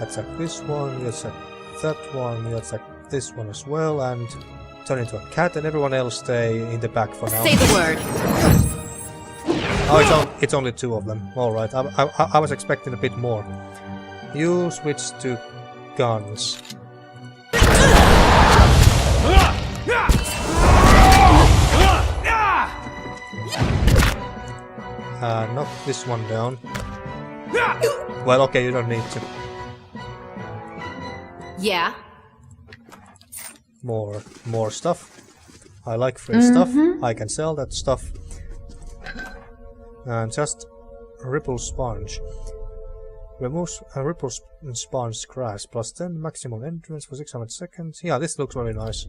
Let's hack this one, let's hack that one, let's hack this one as well, and turn into a cat, and everyone else stay in the back for now. Say the word. Oh, it's only 2 of them. Alright, I was expecting a bit more. You switch to guns. Knock this one down. Well, okay, you don't need to. Yeah. More stuff. I like free stuff. I can sell that stuff. And just ripple sponge. Removes a ripple sponge grass plus 10 maximum entrance for 600 seconds. Yeah, this looks very nice.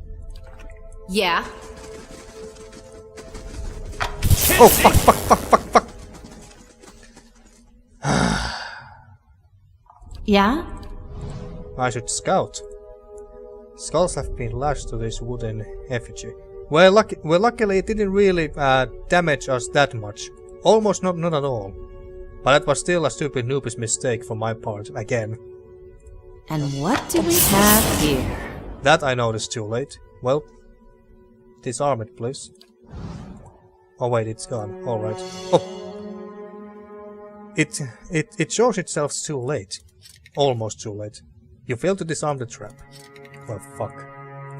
Yeah. Oh fuck. Yeah? I should scout. Skulls have been lashed to this wooden effigy. Well, luckily it didn't really damage us that much. Almost not at all. But that was still a stupid noob's mistake from my part, again. And what do we have here? That I noticed too late. Well, disarm it, please. Oh wait, it's gone. Alright. Oh! It shows itself too late. Almost too late. You failed to disarm the trap. Well, fuck.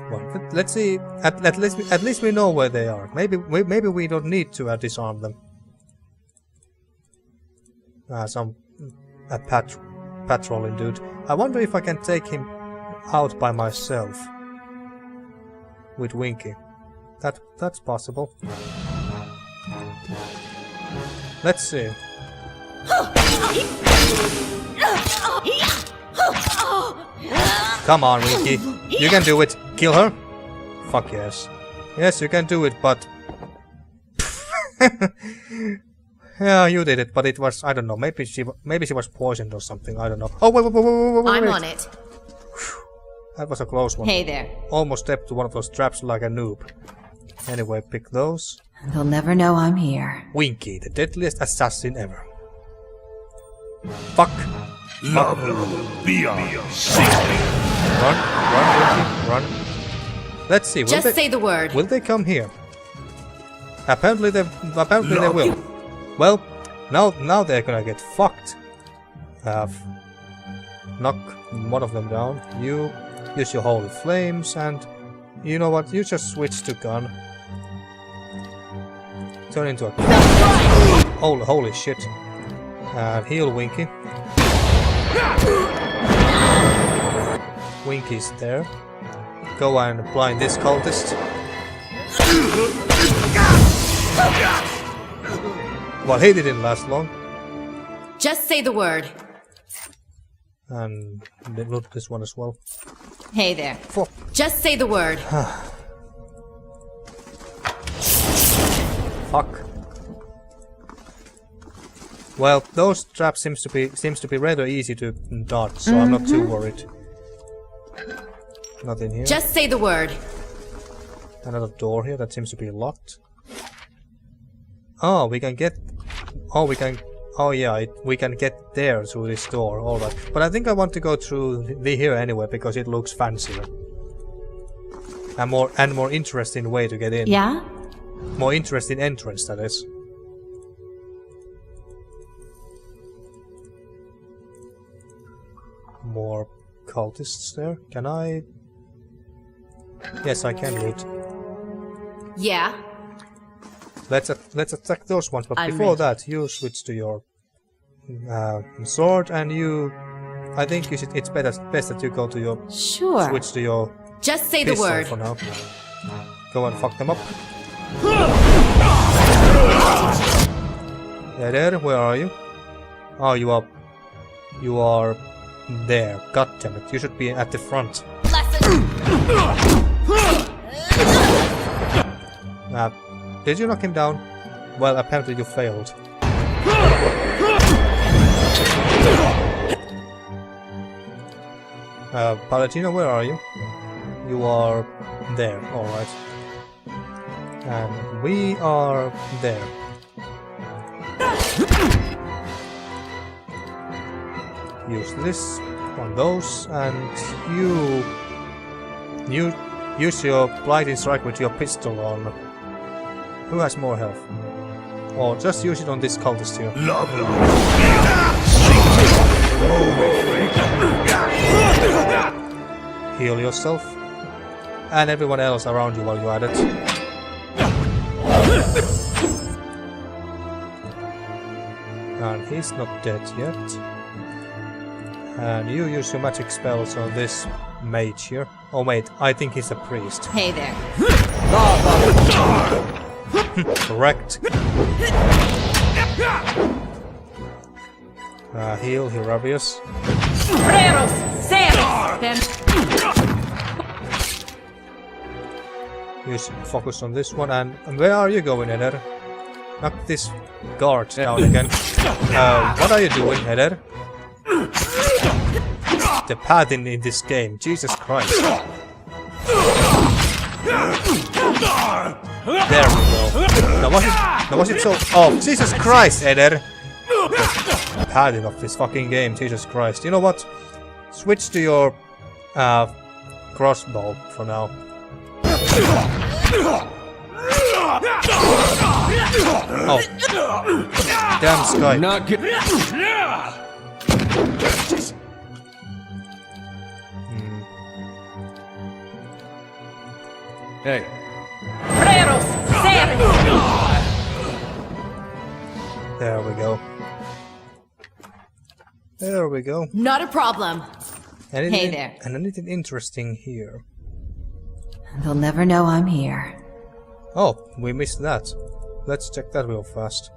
Well, let's see. At least we know where they are. Maybe we don't need to disarm them. A patrolling dude. I wonder if I can take him out by myself. With Winky. That's possible. Let's see. Come on, Winky. You can do it. Kill her? Fuck yes. Yes, you can do it, but... Yeah, you did it, but it was... I don't know. Maybe she was poisoned or something. I don't know. Oh, wait. I'm on it. That was a close one. Hey there. Almost stepped to one of those traps like a noob. Anyway, pick those. They'll never know I'm here. Winky, the deadliest assassin ever. Fuck. Level beyond. Run, Winky, run. Let's see. Just say the word. Will they come here? Apparently they will. Well, now they're gonna get fucked. Knock one of them down. You use your holy flames and You know what? You just switch to gun. Turn into a... Holy shit. And heal Winky. Winky's there. Go and blind this cultist. Well, he didn't last long. Just say the word. And loot this one as well. Hey there. Fuck. Just say the word. Fuck. Well, those traps seems to be rather easy to dodge, so I'm not too worried. Nothing here. Just say the word. Another door here that seems to be locked. Oh, we can get... Oh, we can... Oh yeah, we can get there through this door, alright. But I think I want to go through here anyway, because it looks fancier. And more interesting way to get in. Yeah? More interesting entrance, that is. More cultists there. Can I... Yes, I can loot. Yeah. Let's attack those ones, but I'm before ready. that, you switch to your sword, and you... I think you should. It's best that you go to your... Sure. Switch to your Just say the pistol word. for now. Go and fuck them up. Yeah, there. Where are you? Oh, you are... You are... There. God damn it. You should be at the front. Did you knock him down? Well, apparently you failed. Paladino, where are you? You are there, alright. And we are there. Use this on those, and you use your blinding strike with your pistol on. Who has more health? Or just use it on this cultist here. Heal yourself. And everyone else around you while you're at it. And he's not dead yet. And you use your magic spells on this mage here. Oh wait, I think he's a priest. Hey there. Correct. Heal, Hiravius. Use focus on this one, and where are you going, Eder? Knock this guard down again. What are you doing, Eder? The padding in this game, Jesus Christ. There we go. Now was it so... Oh, Jesus Christ, Eder! The padding of this fucking game, Jesus Christ. You know what? Switch to your crossbow for now. Oh. Damn Sky. Not good. Hey. There we go. There we go. Not a problem. Hey there. And anything interesting here? They'll never know I'm here. Oh, we missed that. Let's check that real fast.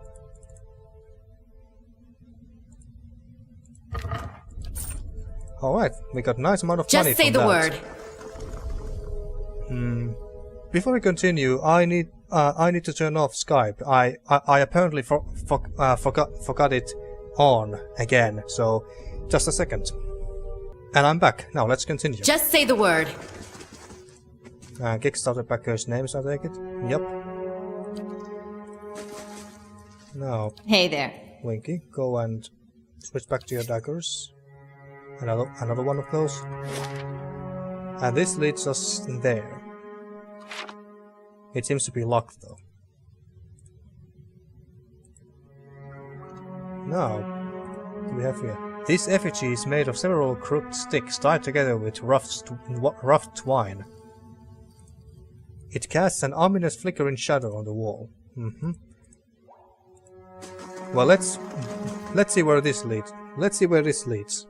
Alright, we got a nice amount of money Just say from the that. word. Before we continue, I need to turn off Skype. I apparently forgot it on again, so just a second. And I'm back. Now let's continue. Just say the word. Kickstarter backers' names, I take it? Yep. Now, Hey there. Winky, go and switch back to your daggers. Another one of those. And this leads us there. It seems to be locked though. Now, what do we have here? This effigy is made of several crooked sticks tied together with rough twine. It casts an ominous flickering shadow on the wall. Well, let's see where this leads. Let's see where this leads.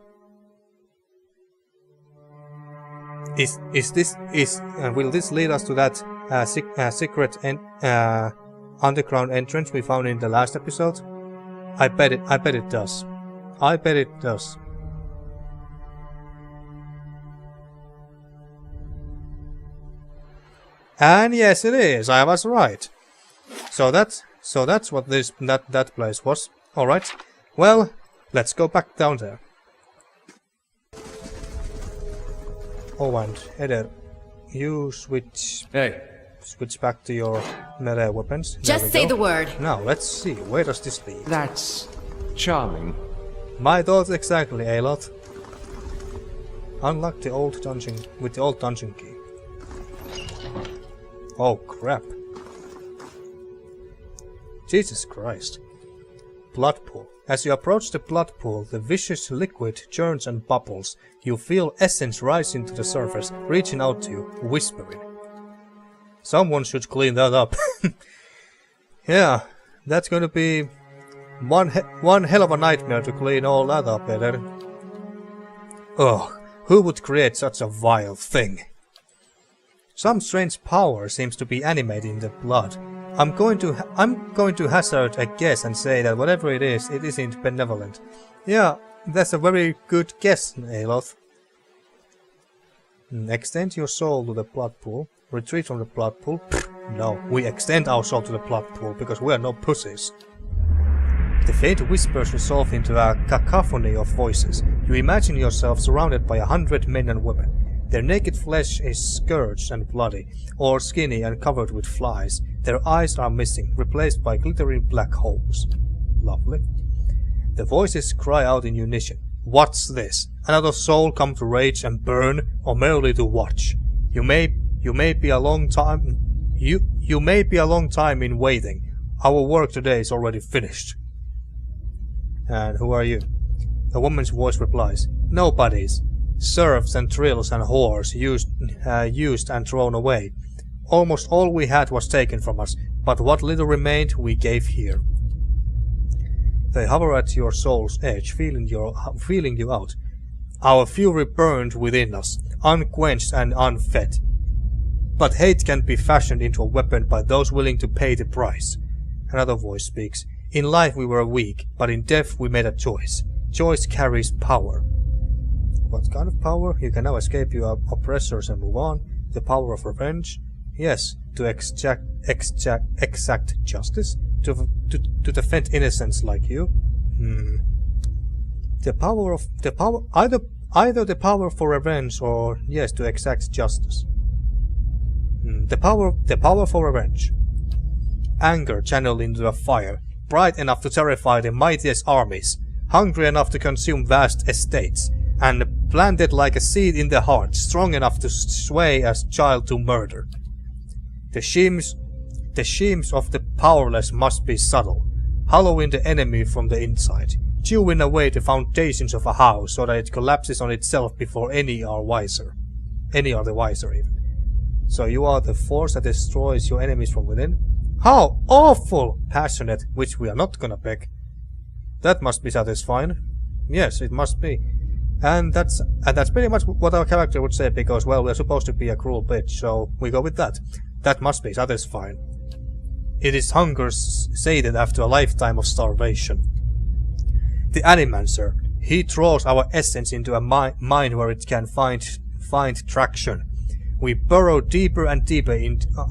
Will this lead us to that secret underground entrance we found in the last episode? I bet it does. I bet it does. And yes, it is. I was right. So that's what that place was. All right. Well, let's go back down there. Oh, and Eder, you switch back to your melee weapons. There Just say go. the word. Now let's see. Where does this lead? That's charming. My thoughts exactly, Aelys. Unlock the old dungeon with the old dungeon key. Oh crap. Jesus Christ. Blood pool. As you approach the blood pool, the vicious liquid churns and bubbles. You feel essence rising to the surface, reaching out to you, whispering. Someone should clean that up. Yeah, that's gonna be one hell of a nightmare to clean all that up, Eder. Ugh, who would create such a vile thing? Some strange power seems to be animating the blood. I'm going to hazard a guess and say that whatever it isn't benevolent. Yeah, that's a very good guess, Aelys. Extend your soul to the blood pool. Retreat from the blood pool. No, we extend our soul to the blood pool because we are no pussies. The faint whispers resolve into a cacophony of voices. You imagine yourself surrounded by 100 men and women. Their naked flesh is scourged and bloody, or skinny and covered with flies. Their eyes are missing, replaced by glittering black holes. Lovely. The voices cry out in unison. What's this? Another soul come to rage and burn, or merely to watch? You may be a long time in waiting. Our work today is already finished. And who are you? A woman's voice replies. Nobodies. Serfs and trills and whores used and thrown away. Almost all we had was taken from us, but what little remained we gave here. They hover at your soul's edge, feeling you out. Our fury burned within us, unquenched and unfed. But hate can be fashioned into a weapon by those willing to pay the price. Another voice speaks. In life we were weak, but in death we made a choice. Choice carries power. What kind of power? You can now escape your oppressors and move on. The power of revenge? Yes, to exact justice? To defend innocents like you? Either the power for revenge or yes, to exact justice. The power for revenge. Anger channeled into a fire, bright enough to terrify the mightiest armies, hungry enough to consume vast estates, and planted like a seed in the heart, strong enough to sway a child to murder. The schemes of the powerless must be subtle, hollowing the enemy from the inside, chewing away the foundations of a house so that it collapses on itself before any are the wiser even. So you are the force that destroys your enemies from within? How awful! Passionate, which we are not gonna pick. That must be satisfying. Yes, it must be. And that's pretty much what our character would say, because, well, we're supposed to be a cruel bitch, so we go with that. That must be satisfying. It is hunger sated after a lifetime of starvation. The Animancer, he draws our essence into a mind where it can find traction. We burrow deeper and deeper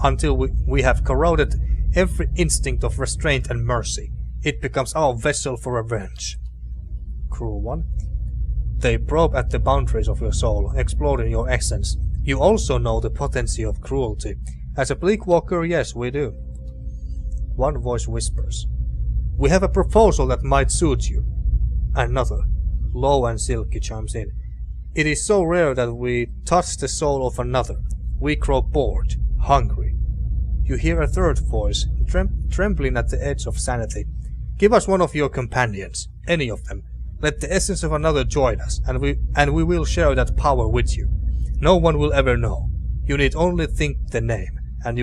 until we have corroded every instinct of restraint and mercy. It becomes our vessel for revenge. Cruel one. They probe at the boundaries of your soul, exploring your essence. You also know the potency of cruelty. As a bleak walker, yes, we do. One voice whispers. We have a proposal that might suit you. Another, low and silky, chimes in. It is so rare that we touch the soul of another. We grow bored, hungry. You hear a third voice, trembling at the edge of sanity. Give us one of your companions, any of them. Let the essence of another join us, and we will share that power with you. No one will ever know. You need only think the name, and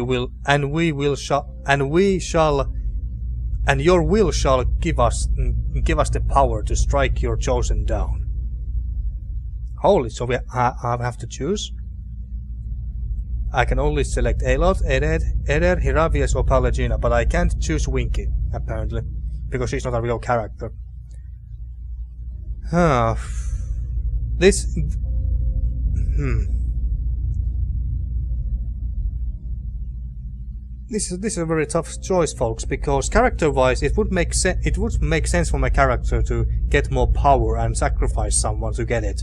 your will shall give us the power to strike your chosen down. Holy, so I have to choose? I can only select Aelys, Eder, Hiravius or Pallegina, but I can't choose Winky, apparently, because she's not a real character. This is a very tough choice, folks, because character-wise it would make sense for my character to get more power and sacrifice someone to get it.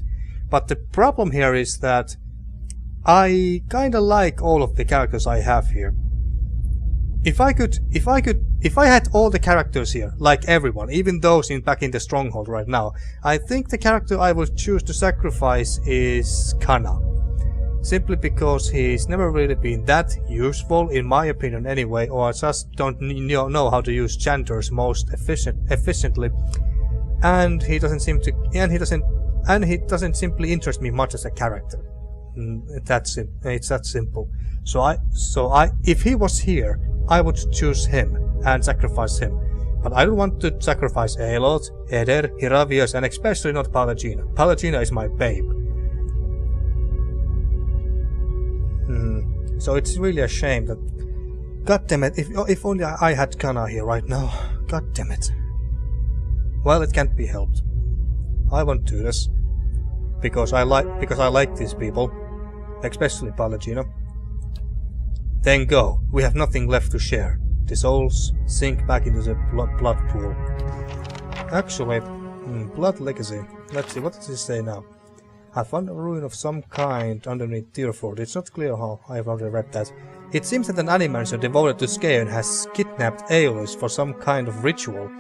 But the problem here is that I kinda like all of the characters I have here. If I had all the characters here, like everyone, even those back in the stronghold right now, I think the character I would choose to sacrifice is Kana. Simply because he's never really been that useful, in my opinion anyway, or I just don't know how to use chanters most efficiently, and he doesn't simply interest me much as a character. It's that simple. So if he was here, I would choose him and sacrifice him. But I don't want to sacrifice Aelys, Eder, Hiravius, and especially not Pallegina. Pallegina is my babe. So it's really a shame that... God damn it, if only I had Kana here right now. God damn it. Well, it can't be helped. I won't do this. Because I like these people. Especially Pallegina. Then go. We have nothing left to share. The souls sink back into the blood pool. Actually, Blood Legacy. Let's see, what does it say now? I found a ruin of some kind underneath Deerford. It's not clear how. I've already read that. It seems that an animancer devoted to Skaen has kidnapped Aelys for some kind of ritual.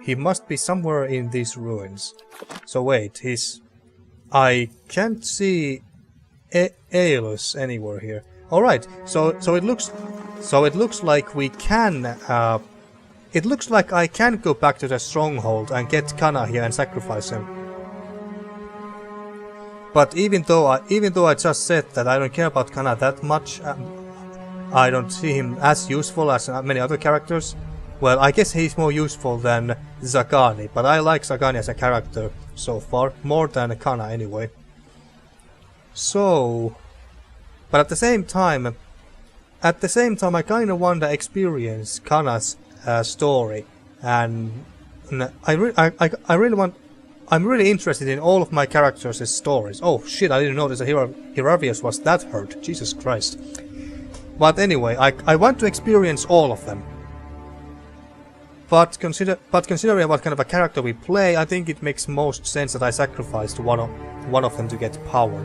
He must be somewhere in these ruins. So wait, I can't see Aelys anywhere here. All right, so it looks like we can. It looks like I can go back to the stronghold and get Kana here and sacrifice him. But even though I just said that I don't care about Kana that much, I don't see him as useful as many other characters. Well, I guess he's more useful than Zagani, but I like Zagani as a character so far, more than Kana anyway. So, but at the same time I kind of want to experience Kana's story, and I'm really interested in all of my characters' stories. Oh shit, I didn't notice that Hiravius was that hurt. Jesus Christ. But anyway, I want to experience all of them. But considering what kind of a character we play, I think it makes most sense that I sacrificed one of them to get power.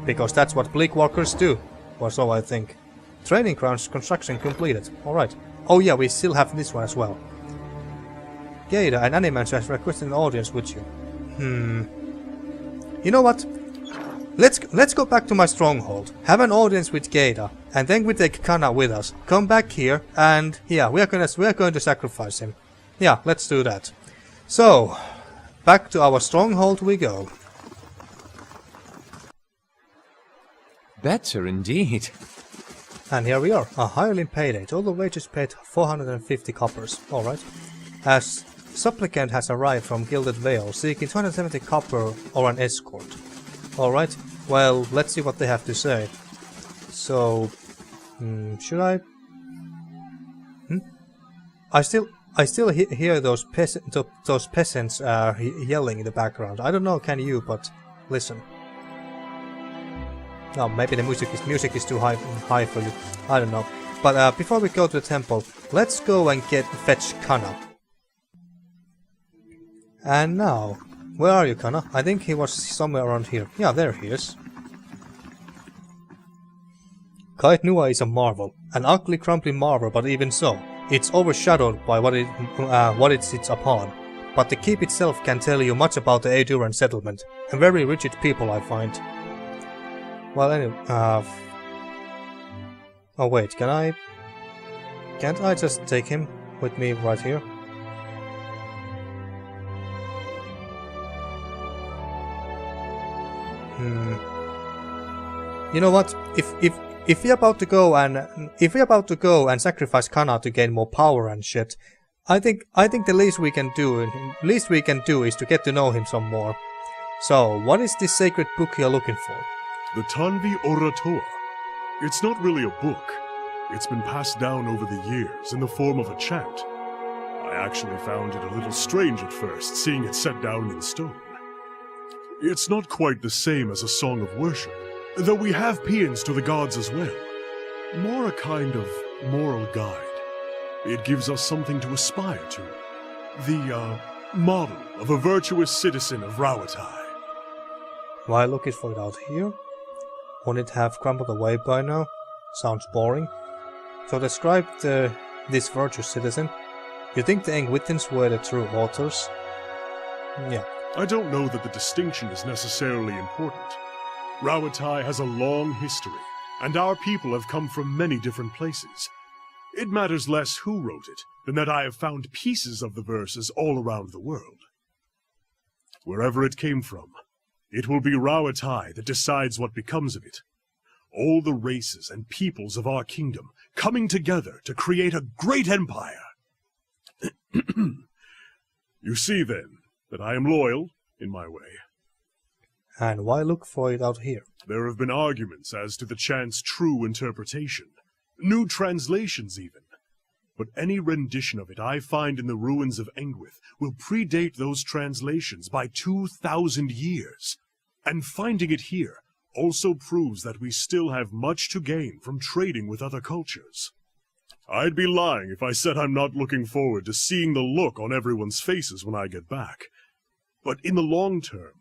Because that's what Bleakwalkers do. Or so I think. Training grounds construction completed. Alright. Oh yeah, we still have this one as well. Gaida, an animancer, has requested an audience with you. You know what? Let's go back to my stronghold, have an audience with Gaida, and then we take Kana with us. Come back here, and yeah, we are going to sacrifice him. Yeah, let's do that. So, back to our stronghold we go. Better indeed. And here we are, a hireling payday. Total wages paid 450 coppers. Alright. As supplicant has arrived from Gilded Vale, seeking 270 copper or an escort. Alright, well, let's see what they have to say. So, should I? I still hear those peasants yelling in the background. I don't know, can you? But listen. No, maybe the music is too high for you. I don't know. But before we go to the temple, let's go and fetch Kana. And now, where are you, Kana? I think he was somewhere around here. Yeah, there he is. Kait Nua is a marvel, an ugly, crumbling marvel, but even so, it's overshadowed by what it sits upon. But the keep itself can tell you much about the Aeduran settlement, a very rigid people I find. Well, anyway, oh wait, can't I just take him with me right here? You know what? If we're about to go and sacrifice Kana to gain more power and shit, I think the least we can do is to get to know him some more. So, what is this sacred book you're looking for? The Tanvi Oratoa. It's not really a book. It's been passed down over the years in the form of a chant. I actually found it a little strange at first, seeing it set down in stone. It's not quite the same as a song of worship, though we have paeans to the gods as well. More a kind of moral guide. It gives us something to aspire to. The, model of a virtuous citizen of Rauatai. Why looking for it out here? Won't it have crumbled away by now? Sounds boring. So describe this virtuous citizen. You think the Engwithins were the true authors? Yeah. I don't know that the distinction is necessarily important. Rauatai has a long history, and our people have come from many different places. It matters less who wrote it than that I have found pieces of the verses all around the world. Wherever it came from, it will be Rauatai that decides what becomes of it. All the races and peoples of our kingdom coming together to create a great empire. You see, then, that I am loyal in my way. And why look for it out here? There have been arguments as to the chant's true interpretation, new translations even. But any rendition of it I find in the ruins of Engwith will predate those translations by 2,000 years. And finding it here also proves that we still have much to gain from trading with other cultures. I'd be lying if I said I'm not looking forward to seeing the look on everyone's faces when I get back. But in the long term,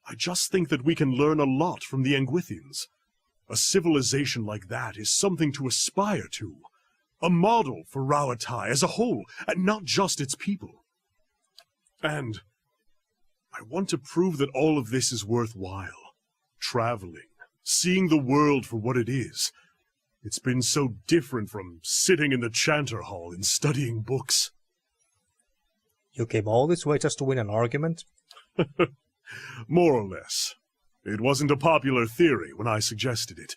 I just think that we can learn a lot from the Engwithians. A civilization like that is something to aspire to. A model for Rauatai as a whole, and not just its people. And I want to prove that all of this is worthwhile. Traveling, seeing the world for what it is. It's been so different from sitting in the chanter hall and studying books. You came all this way just to win an argument? More or less. It wasn't a popular theory when I suggested it.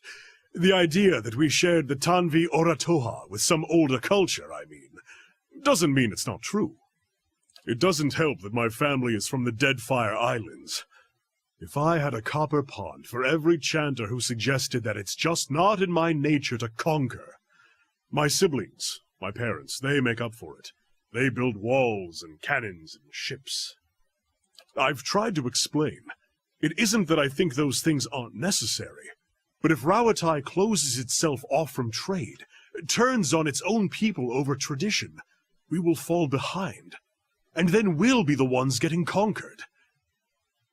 The idea that we shared the Tanvi Oratoha with some older culture, I mean, doesn't mean it's not true. It doesn't help that my family is from the Deadfire Islands. If I had a copper pond for every chanter who suggested that it's just not in my nature to conquer. My siblings, my parents, they make up for it. They build walls and cannons and ships. I've tried to explain. It isn't that I think those things aren't necessary. But if Rauatai closes itself off from trade, turns on its own people over tradition, we will fall behind. And then we'll be the ones getting conquered.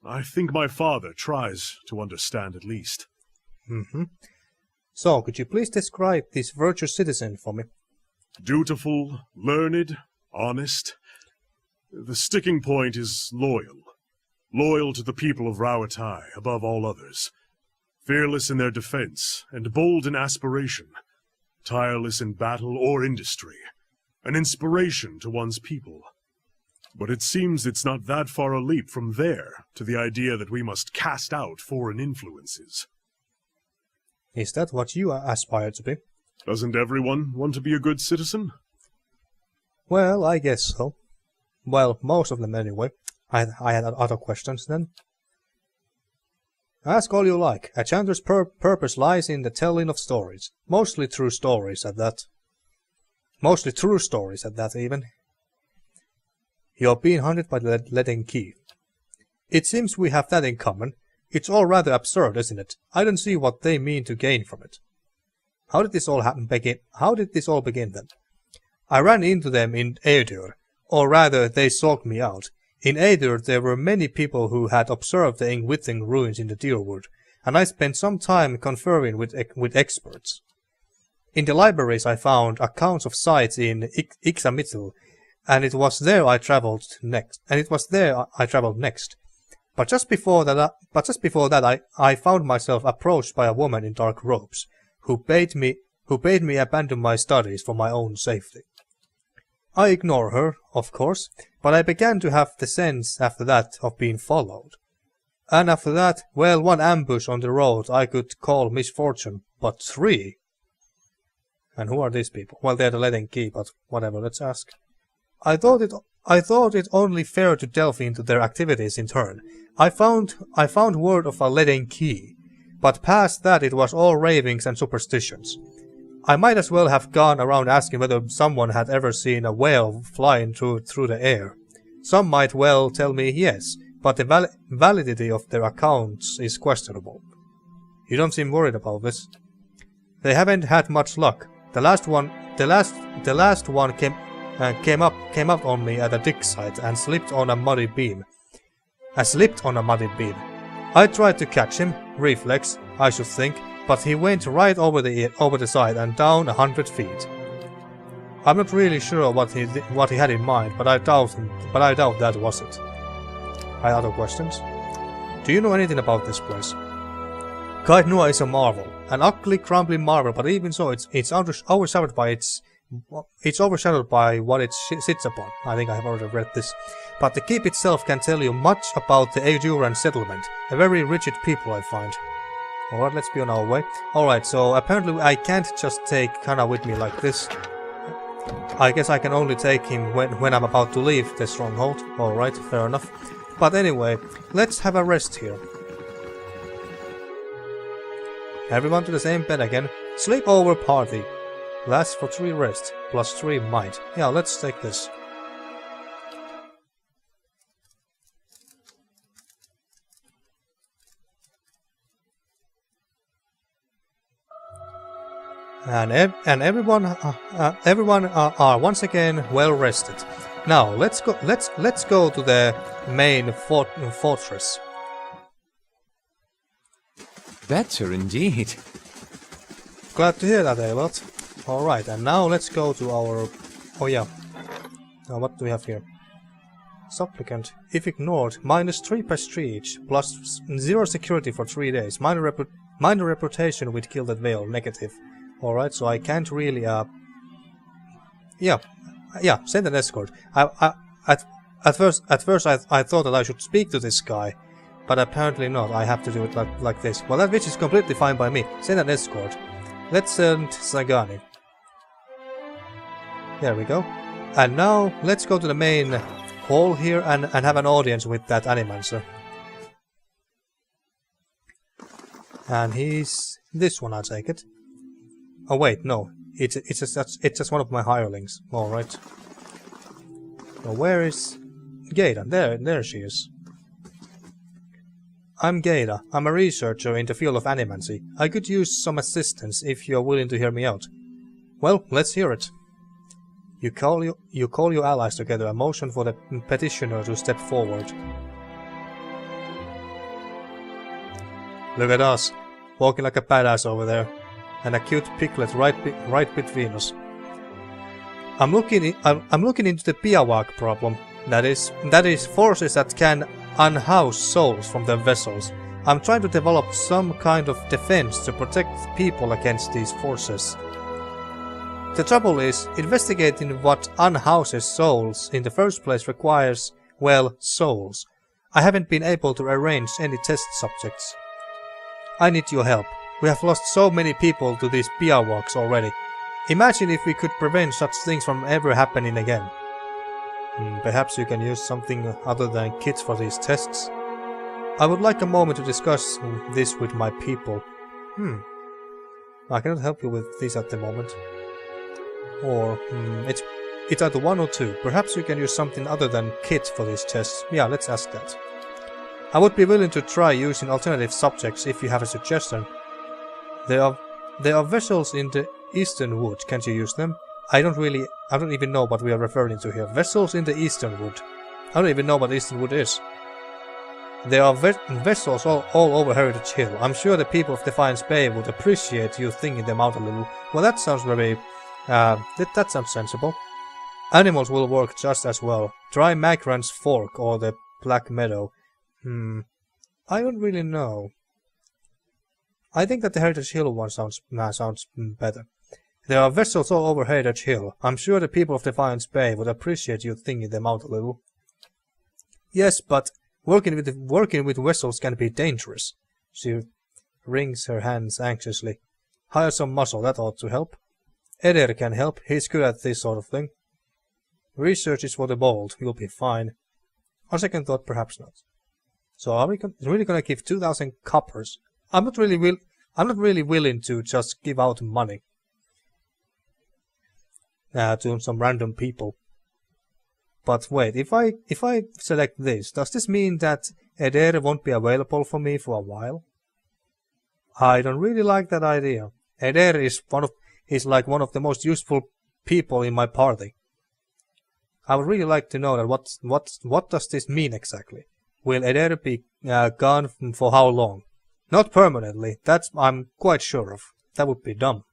I think my father tries to understand at least. So, could you please describe this virtuous citizen for me? Dutiful, learned, honest. The sticking point is loyal. Loyal to the people of Rauatai above all others. Fearless in their defense, and bold in aspiration. Tireless in battle or industry. An inspiration to one's people. But it seems it's not that far a leap from there to the idea that we must cast out foreign influences. Is that what you aspire to be? Doesn't everyone want to be a good citizen? Well, I guess so. Well, most of them anyway. I had other questions then. Ask all you like. A chanter's purpose lies in the telling of stories. Mostly true stories at that. Mostly true stories at that, even. You're being hunted by the Leaden Key. It seems we have that in common. It's all rather absurd, isn't it? I don't see what they mean to gain from it. How did this all begin then? I ran into them in Aedur, or rather they sought me out. In Aedur there were many people who had observed the Engwithing ruins in the Deerwood, and I spent some time conferring with experts. In the libraries I found accounts of sites in Ixamitil, and it was there I travelled next. But just before that, I found myself approached by a woman in dark robes, who bade me abandon my studies for my own safety. I ignored her, of course, but I began to have the sense after that of being followed. And after that, well, 1 ambush on the road I could call misfortune, but 3? And who are these people? Well, they're the Letting Key, but whatever, let's ask. I thought it only fair to delve into their activities in turn. I found word of a Letting Key, but past that it was all ravings and superstitions. I might as well have gone around asking whether someone had ever seen a whale flying through the air. Some might well tell me yes, but the validity of their accounts is questionable. You don't seem worried about this. They haven't had much luck. The last one came up on me at a dig site and slipped on a muddy beam. I tried to catch him, reflex, I should think, but he went right over the side and down 100 feet. I'm not really sure what he had in mind, but I doubt that was it. I have other questions. Do you know anything about this place? Kaid Noa is a marvel, an ugly, crumbling marvel, but even so, it's overshadowed by what it sits upon. I think I have already read this. But the keep itself can tell you much about the Aeduran settlement, a very rigid people I find. Alright, let's be on our way. Alright, so apparently I can't just take Kana with me like this. I guess I can only take him when I'm about to leave the stronghold. Alright, fair enough. But anyway, let's have a rest here. Everyone to the same bed again. Sleepover party. Lasts for 3 rest, plus 3 might. Yeah, let's take this. And everyone are once again well rested. Now let's go to the main fortress. Better indeed. Glad to hear that, Aelys. Alright, and now let's go to our... Oh yeah. Now what do we have here? Supplicant. If ignored, -3 prestige, plus 0 security for 3 days. Minor reputation with Gilded Veil, negative. Alright, so I can't really, yeah, send an escort. At first I thought that I should speak to this guy, but apparently not. I have to do it like this. Well, that which is completely fine by me. Send an escort. Let's send Sagani. There we go. And now, let's go to the main hall here and have an audience with that Animancer. And he's this one, I take it. Oh wait, no. It's just one of my hirelings. Alright. So where is Gaida? There she is. I'm Gaida. I'm a researcher in the field of animancy. I could use some assistance if you're willing to hear me out. Well, let's hear it. You call your allies together, a motion for the petitioner to step forward. Look at us, walking like a badass over there, and a cute piglet right between us. I'm looking into the Piawak problem. That is forces that can unhouse souls from their vessels. I'm trying to develop some kind of defense to protect people against these forces. The trouble is, investigating what unhouses souls in the first place requires, well, souls. I haven't been able to arrange any test subjects. I need your help. We have lost so many people to these Piawaks already. Imagine if we could prevent such things from ever happening again. Perhaps you can use something other than kits for these tests? I would like a moment to discuss this with my people. I cannot help you with this at the moment. Or, it's either one or two. Perhaps you can use something other than kits for these tests. Yeah, let's ask that. I would be willing to try using alternative subjects if you have a suggestion. There are vessels in the Eastern Wood. Can't you use them? I don't even know what we are referring to here. Vessels in the Eastern Wood. I don't even know what Eastern Wood is. There are vessels all over Heritage Hill. I'm sure the people of Defiance Bay would appreciate you thinking them out a little. Well, that sounds very... that sounds sensible. Animals will work just as well. Try Magran's Fork or the Black Meadow. I don't really know. I think that the Heritage Hill one sounds better. There are vessels all over Heritage Hill. I'm sure the people of Defiance Bay would appreciate you thinking them out a little. Yes, but Working with vessels can be dangerous. She wrings her hands anxiously. Hire some muscle, that ought to help. Eder can help, he's good at this sort of thing. Research is for the bold, you'll be fine. On second thought, perhaps not. So are we really gonna give 2,000 coppers? I'm not really willing to just give out money to some random people. But wait, if I select this, does this mean that Eder won't be available for me for a while? I don't really like that idea. Eder is like one of the most useful people in my party. I would really like to know that what does this mean exactly? Will Eder be gone for how long? Not permanently, that's I'm quite sure of. That would be dumb.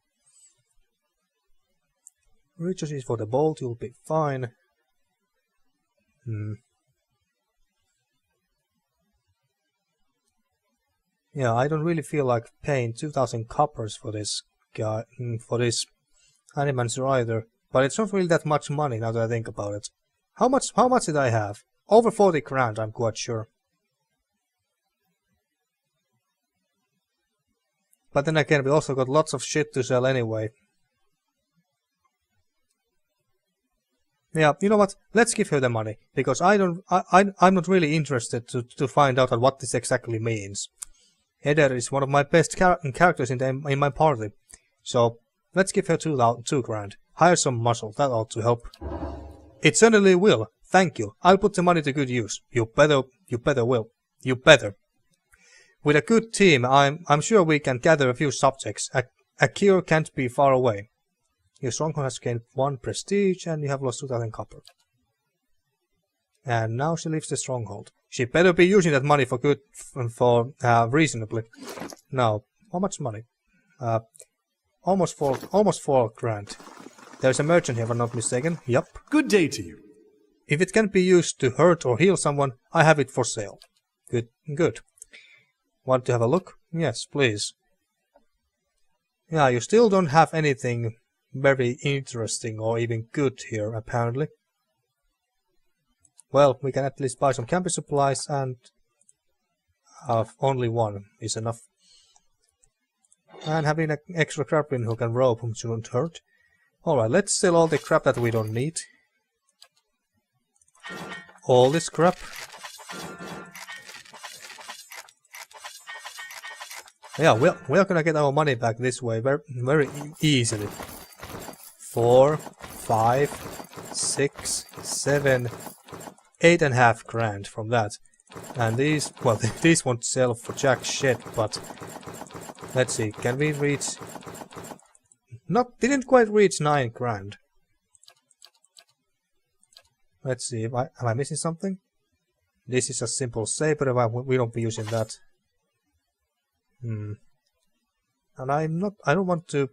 Research is for the bolt, you'll be fine. Yeah, I don't really feel like paying 2,000 coppers for this guy, for this animancer either. But it's not really that much money now that I think about it. How much did I have? Over 40 grand, I'm quite sure. But then again, we also got lots of shit to sell anyway. Yeah, you know what? Let's give her the money, because I'm not really interested to find out what this exactly means. Eder is one of my best characters in my party, so let's give her 2 grand. Hire some muscle, that ought to help. It certainly will. Thank you. I'll put the money to good use. You better will. You better. With a good team, I'm sure we can gather a few subjects. A cure can't be far away. Your stronghold has gained 1 prestige, and you have lost 2,000 copper. And now she leaves the stronghold. She better be using that money for good, reasonably. Now, how much money? Almost 4 grand. There's a merchant here, if I'm not mistaken. Yup. Good day to you. If it can be used to hurt or heal someone, I have it for sale. Good. Want to have a look? Yes, please. Yeah, you still don't have anything very interesting or even good here, apparently. Well, we can at least buy some camping supplies, and only 1 is enough. And having an extra grappling hook and rope shouldn't hurt. Alright, let's sell all the crap that we don't need. All this crap. Yeah, we're gonna get our money back this way very easily. 4, 5, 6, 7, 8.5 grand from that. And these, well, these won't sell for jack shit, but let's see, can we reach... didn't quite reach 9 grand. Let's see, am I missing something? This is a simple saber, we don't be using that. And I don't want to...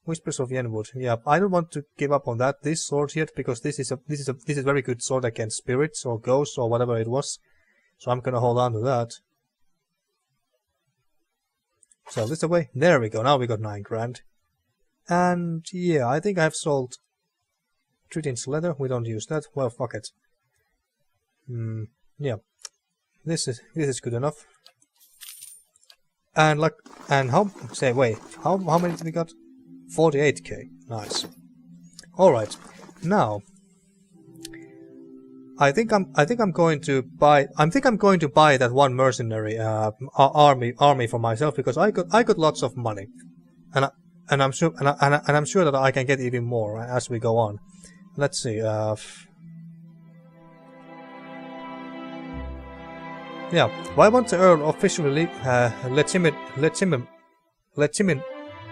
Whispers of Yenwood. Yeah, I don't want to give up on this sword yet, because this is a very good sword against spirits or ghosts or whatever it was. So I'm gonna hold on to that. Sell this away. There we go. Now we got 9 grand. And yeah, I think I've sold 3-inch leather. We don't use that. Well, fuck it. Yeah, this is good enough. And how many did we got? 48k. Nice. All right. Now, I think I'm going to buy that 1 mercenary army for myself, because I got lots of money, and I'm sure that I can get even more as we go on. Let's see. Yeah. Why won't the Earl officially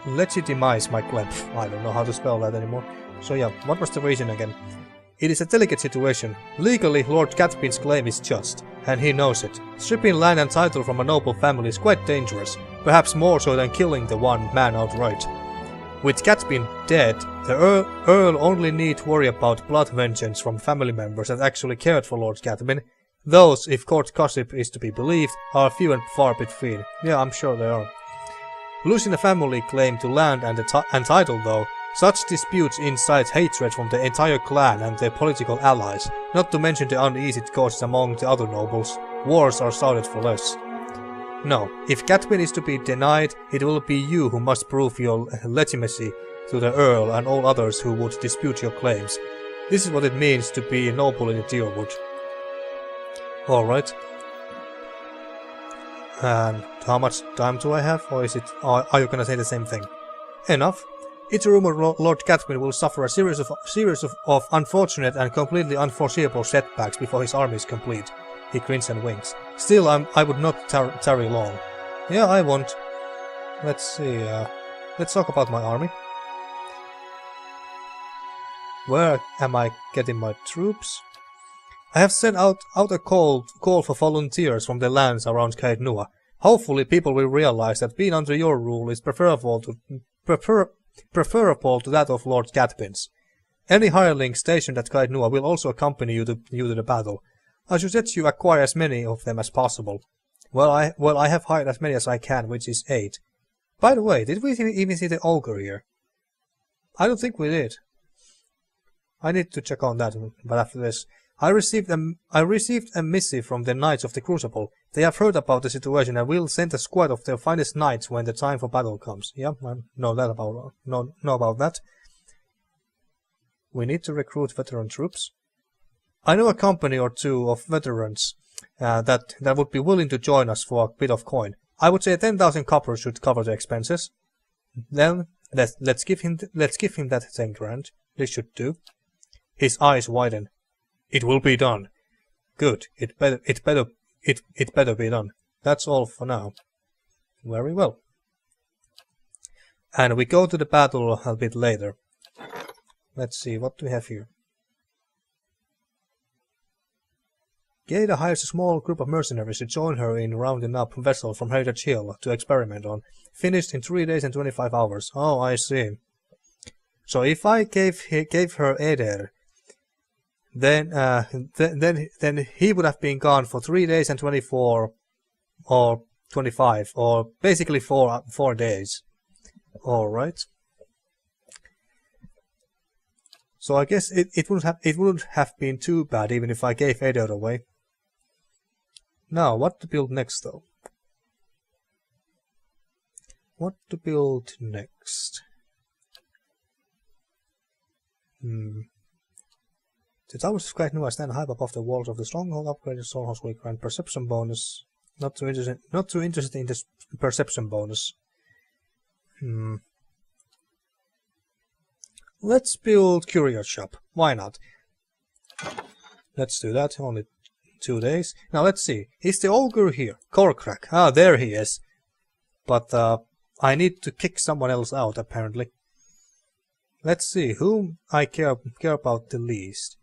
legitimize my claim? I don't know how to spell that anymore. So yeah, what was the reason again? It is a delicate situation. Legally, Lord Cathbin's claim is just, and he knows it. Stripping land and title from a noble family is quite dangerous, perhaps more so than killing the one man outright. With Cathbin dead, the Earl only need worry about blood vengeance from family members that actually cared for Lord Cathbin. Those, if court gossip is to be believed, are few and far between. Yeah, I'm sure they are. Losing a family claim to land and title, though, such disputes incite hatred from the entire clan and their political allies, not to mention the unease it causes among the other nobles. Wars are started for less. No, if Catwin is to be denied, it will be you who must prove your legitimacy to the Earl and all others who would dispute your claims. This is what it means to be noble in Deerwood. Alright. And how much time do I have, or is it? Are you gonna say the same thing? Enough. It's a rumor Lord Catwin will suffer a series of unfortunate and completely unforeseeable setbacks before his army is complete. He grins and winks. Still, I would not tarry long. Yeah, I won't. Let's see. Let's talk about my army. Where am I getting my troops? I have sent out a call for volunteers from the lands around Caed Nua. Hopefully people will realize that being under your rule is preferable to that of Lord Catwin's. Any hireling stationed at Caed Nua will also accompany you to the battle. I suggest you acquire as many of them as possible. Well, I have hired as many as I can, which is 8. By the way, did we even see the ogre here? I don't think we did. I need to check on that, but after this. I received a missive from the Knights of the Crucible. They have heard about the situation and will send a squad of their finest knights when the time for battle comes. Yeah, I know about that. We need to recruit veteran troops. I know a company or two of veterans that would be willing to join us for a bit of coin. I would say 10,000 copper should cover the expenses. Then let's give him that 10 grand. This should do. His eyes widen. It will be done. Good. It better be done. That's all for now. Very well. And we go to the battle a bit later. Let's see, what do we have here? Gaeta hires a small group of mercenaries to join her in rounding up vessels from Heritage Hill to experiment on. Finished in 3 days and 25 hours. Oh, I see. So if I gave her Eder, then he would have been gone for 3 days and 24 or 25, or basically 4 days. All right. So I guess it wouldn't have been too bad even if I gave Eder away. Now, what to build next, though? What to build next? The towers of Caed Nua stand high above the walls of the stronghold. Upgraded strongholds will grant perception bonus. Not too interested in this perception bonus. Let's build Curio Shop. Why not? Let's do that. Only 2 days. Now let's see. Is the ogre here? Corcrack. Ah, there he is. But I need to kick someone else out, apparently. Let's see whom I care about the least.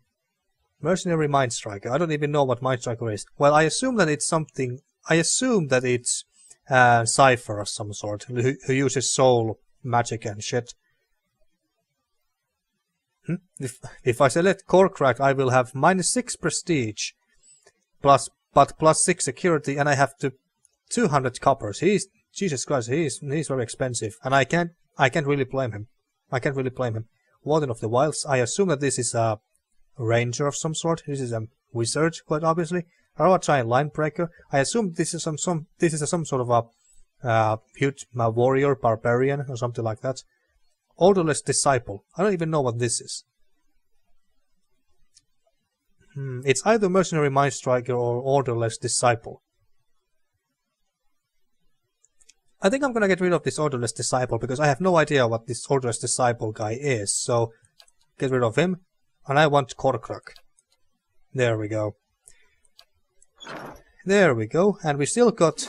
Mercenary Mind Striker. I don't even know what Mind Striker is. Well, I assume that it's something. I assume that it's Cypher of some sort who uses soul magic and shit. If I select Corcrack, I will have -6 prestige, plus 6 security, and I have 200 coppers. Jesus Christ, he's very expensive, and I can't really blame him. Warden of the Wilds. I assume that this is a ranger of some sort. This is a wizard, quite obviously. Or a giant line breaker. I assume this is some sort of a huge warrior, barbarian, or something like that. Orderless Disciple. I don't even know what this is. It's either Mercenary Mind Striker or Orderless Disciple. I think I'm gonna get rid of this Orderless Disciple because I have no idea what this Orderless Disciple guy is. So, get rid of him. And I want Corcrack. There we go. There we go. And we still got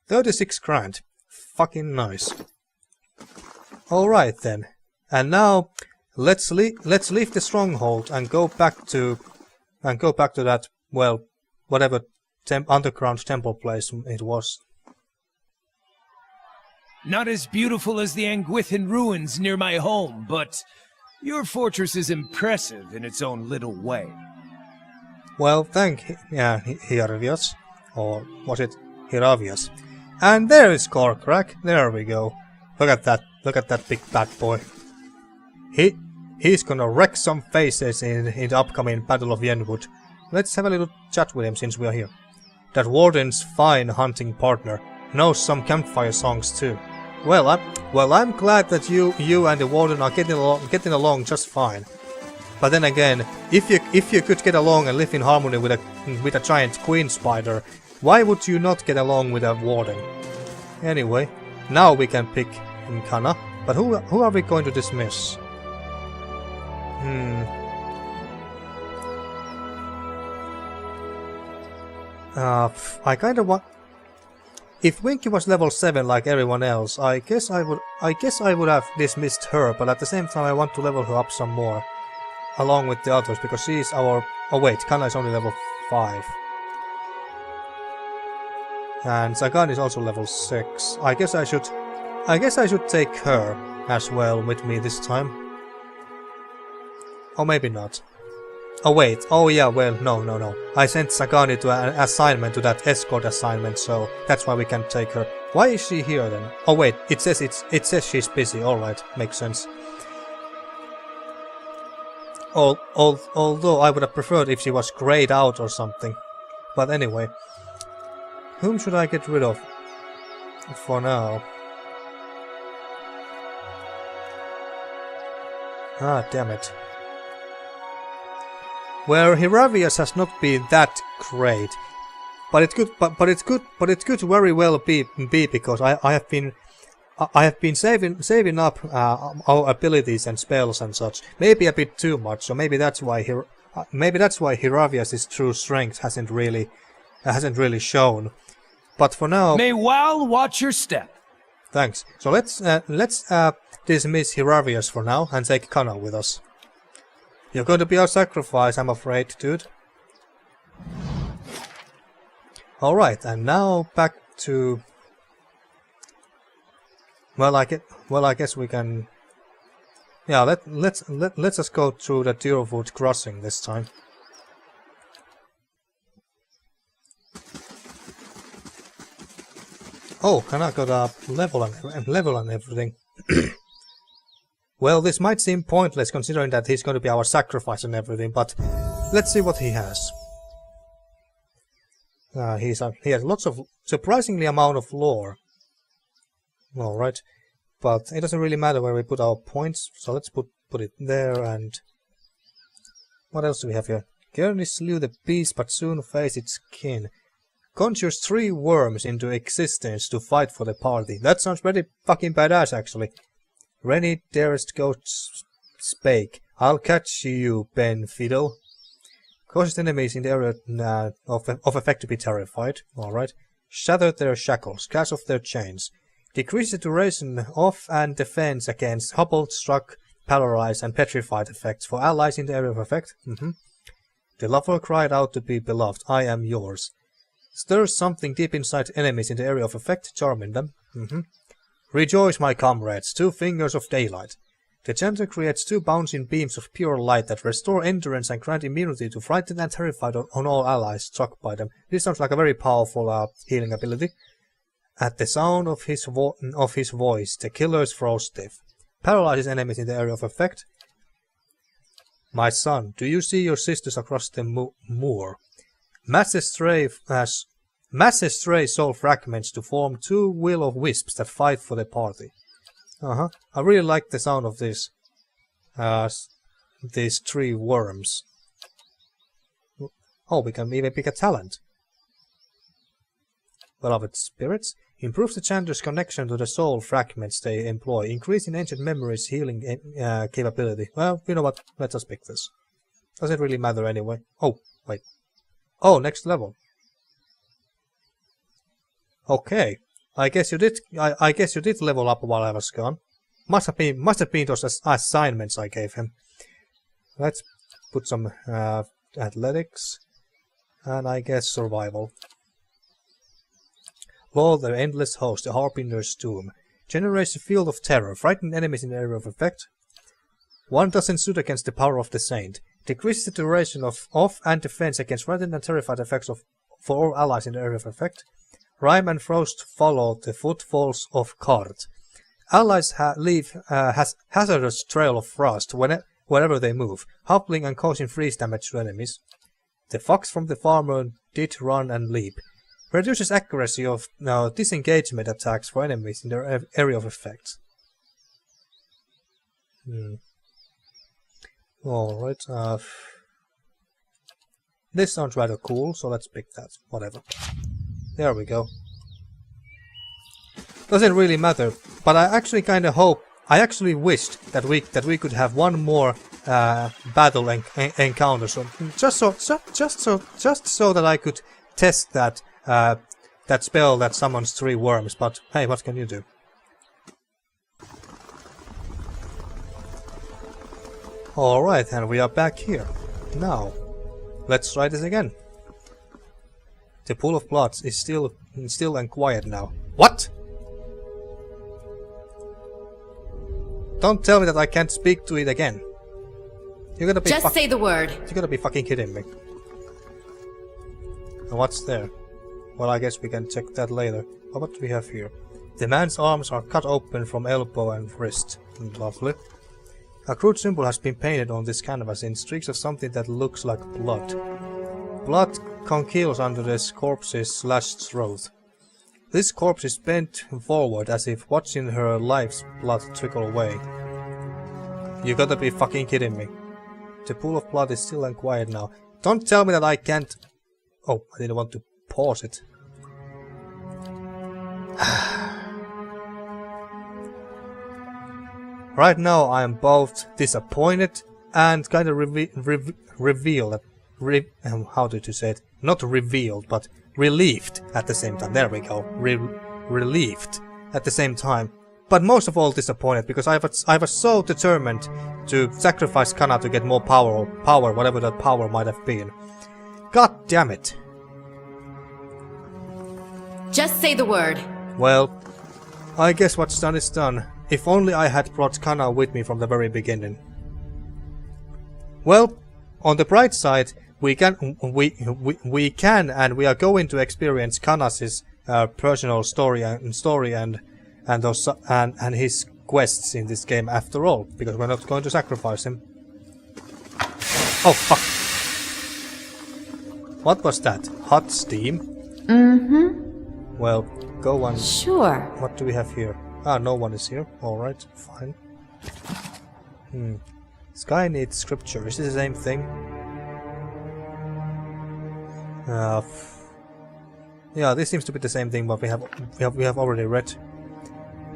36 grand. Fucking nice. Alright then. And now let's leave the stronghold and go back to that, well, whatever underground temple place it was. Not as beautiful as the Anglican Ruins near my home, but your fortress is impressive in its own little way. Well, Hiravius. Or was it Hiravius? And there is Corcrack. There we go. Look at that big bad boy. He's gonna wreck some faces in the upcoming Battle of Yenwood. Let's have a little chat with him since we are here. that Warden's fine hunting partner knows some campfire songs too. Well, I'm glad that you and the Warden are getting along just fine. But then again, if you could get along and live in harmony with a giant queen spider, why would you not get along with a Warden? Anyway, now we can pick Nkana, but who are we going to dismiss? I kinda want... If Winky was level 7 like everyone else, I guess I would have dismissed her, but at the same time I want to level her up some more. Along with the others, because she's our... Oh wait, Kana is only level 5. And Sagan is also level 6. I guess I should take her as well with me this time. Or maybe not. Oh wait, oh yeah, well, no. I sent Sagani to an assignment, to that escort assignment, so that's why we can't take her. Why is she here then? Oh wait, it says she's busy, alright, makes sense. Although I would have preferred if she was grayed out or something. But anyway. Whom should I get rid of? For now. Ah, damn it. Well, Hiravias has not been that great, but it could very well be because I have been saving up our abilities and spells and such, maybe a bit too much. So maybe that's why Hiravias' true strength hasn't really shown. But for now, may Wal watch your step. Thanks. So let's dismiss Hiravias for now and take Kana with us. You're going to be our sacrifice, I'm afraid, dude. Alright, and now back to... Well, I guess we can... Yeah, let's just go through the Deerwood Crossing this time. Oh, and I got a level and everything. Well, this might seem pointless considering that he's going to be our sacrifice and everything, but let's see what he has. He has lots of surprisingly amount of lore. Alright, but it doesn't really matter where we put our points, so let's put it there. And what else do we have here? Gurney slew the beast but soon faced its kin. Conjures 3 worms into existence to fight for the party. That sounds pretty fucking badass, actually. Rennie darest ghost spake. I'll catch you, Ben Fiddle. Causes enemies in the area of effect to be terrified. Alright. Shattered their shackles. Cast off their chains. Decrease the duration of and defense against hobbled, struck, paralyzed, and petrified effects for allies in the area of effect. The lover cried out to be beloved. I am yours. Stirs something deep inside enemies in the area of effect, charming them. Rejoice, my comrades, 2 fingers of daylight. The chanter creates 2 bouncing beams of pure light that restore endurance and grant immunity to frightened and terrified on all allies struck by them. This sounds like a very powerful healing ability. At the sound of his voice, the killers froze stiff. Paralyzes enemies in the area of effect. My son, do you see your sisters across the moor? Masses stray soul fragments to form 2 will-o'-wisps that fight for the party. I really like the sound of this. These 3 worms. Oh, we can even pick a talent. Beloved spirits. Improves the chanter's connection to the soul fragments they employ, increasing ancient memories healing capability. Well, you know what? Let's just pick this. Doesn't really matter anyway. Oh, wait. Oh, next level. Okay. I guess you did level up while I was gone. Must have been those assignments I gave him. Let's put some athletics and I guess survival. Lord, the endless host, the Harbinger's doom. Generates a field of terror, frightened enemies in the area of effect. 1 doesn't suit against the power of the saint. Decreases the duration of and defense against frightened and terrified effects for all allies in the area of effect. Rime and Frost follow the footfalls of Kard. Allies leave hazardous trail of frost wherever they move, hobbling and causing freeze damage to enemies. The fox from the farmer did run and leap. Reduces accuracy of disengagement attacks for enemies in their area of effect. Alright, this sounds rather cool, so let's pick that. Whatever. There we go. Doesn't really matter, but I actually kind of hope, I actually wished that we could have one more battle encounter, so just so that I could test that that spell that summons 3 worms. But hey, what can you do? All right, and we are back here now. Let's try this again. The pool of blood is still and quiet now. What? Don't tell me that I can't speak to it again. You gotta be Just say the word. You gotta be fucking kidding me. And what's there? Well, I guess we can check that later. But what do we have here? The man's arms are cut open from elbow and wrist. Lovely. A crude symbol has been painted on this canvas in streaks of something that looks like blood. Blood congeals under this corpse's slashed throat. This corpse is bent forward as if watching her life's blood trickle away. You gotta be fucking kidding me. The pool of blood is still and quiet now. Don't tell me that I can't... Oh, I didn't want to pause it. Right now I am both disappointed and kind of revealed. How did you say it? Not revealed, but relieved at the same time. There we go. Relieved at the same time. But most of all disappointed, because I was so determined to sacrifice Kana to get more power, whatever that power might have been. God damn it. Just say the word. Well, I guess what's done is done. If only I had brought Kana with me from the very beginning. Well, on the bright side, we can and we are going to experience Kana's personal story and his quests in this game after all, because we're not going to sacrifice him. Oh fuck! What was that? Hot steam? Mm-hmm. Well, go on. Sure. What do we have here? Ah, no one is here. Alright, fine. Sky needs scripture. Is this the same thing? Yeah, this seems to be the same thing, but we have already read.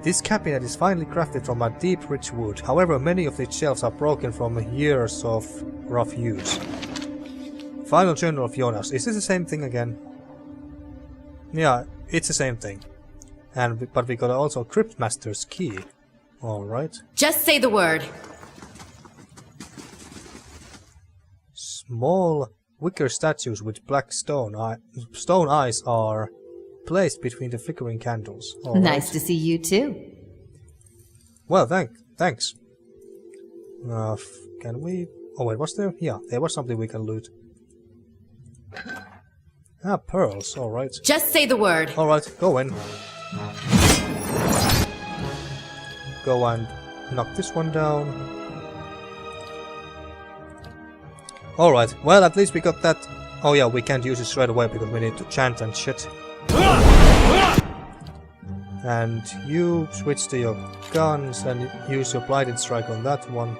This cabinet is finely crafted from a deep, rich wood. However, many of its shelves are broken from years of rough use. Final Journal of Jonas. Is this the same thing again? Yeah, it's the same thing. But we got also Cryptmaster's Key. Alright. Just say the word. Small wicker statues with black stone eyes are placed between the flickering candles. Right. Nice to see you too. Well, thanks. Can we... Oh wait, was there? Yeah, there was something we can loot. Ah, pearls, alright. Just say the word. Alright, go in. Go and knock this one down. Alright, well at least we got that. Oh yeah, we can't use it straight away because we need to chant and shit. And you switch to your guns and use your blighted strike on that one.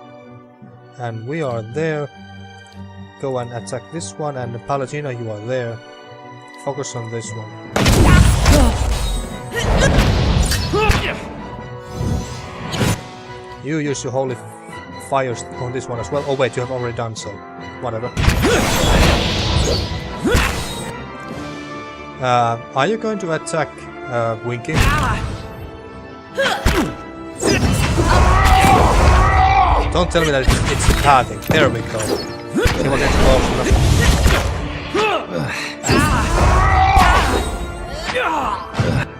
And we are there. Go and attack this one, and Palagina, you are there. Focus on this one. You use your holy fires on this one as well. Oh wait, you have already done so. Whatever. Are you going to attack Winky? Don't tell me that it's padding. There we go. She will get close.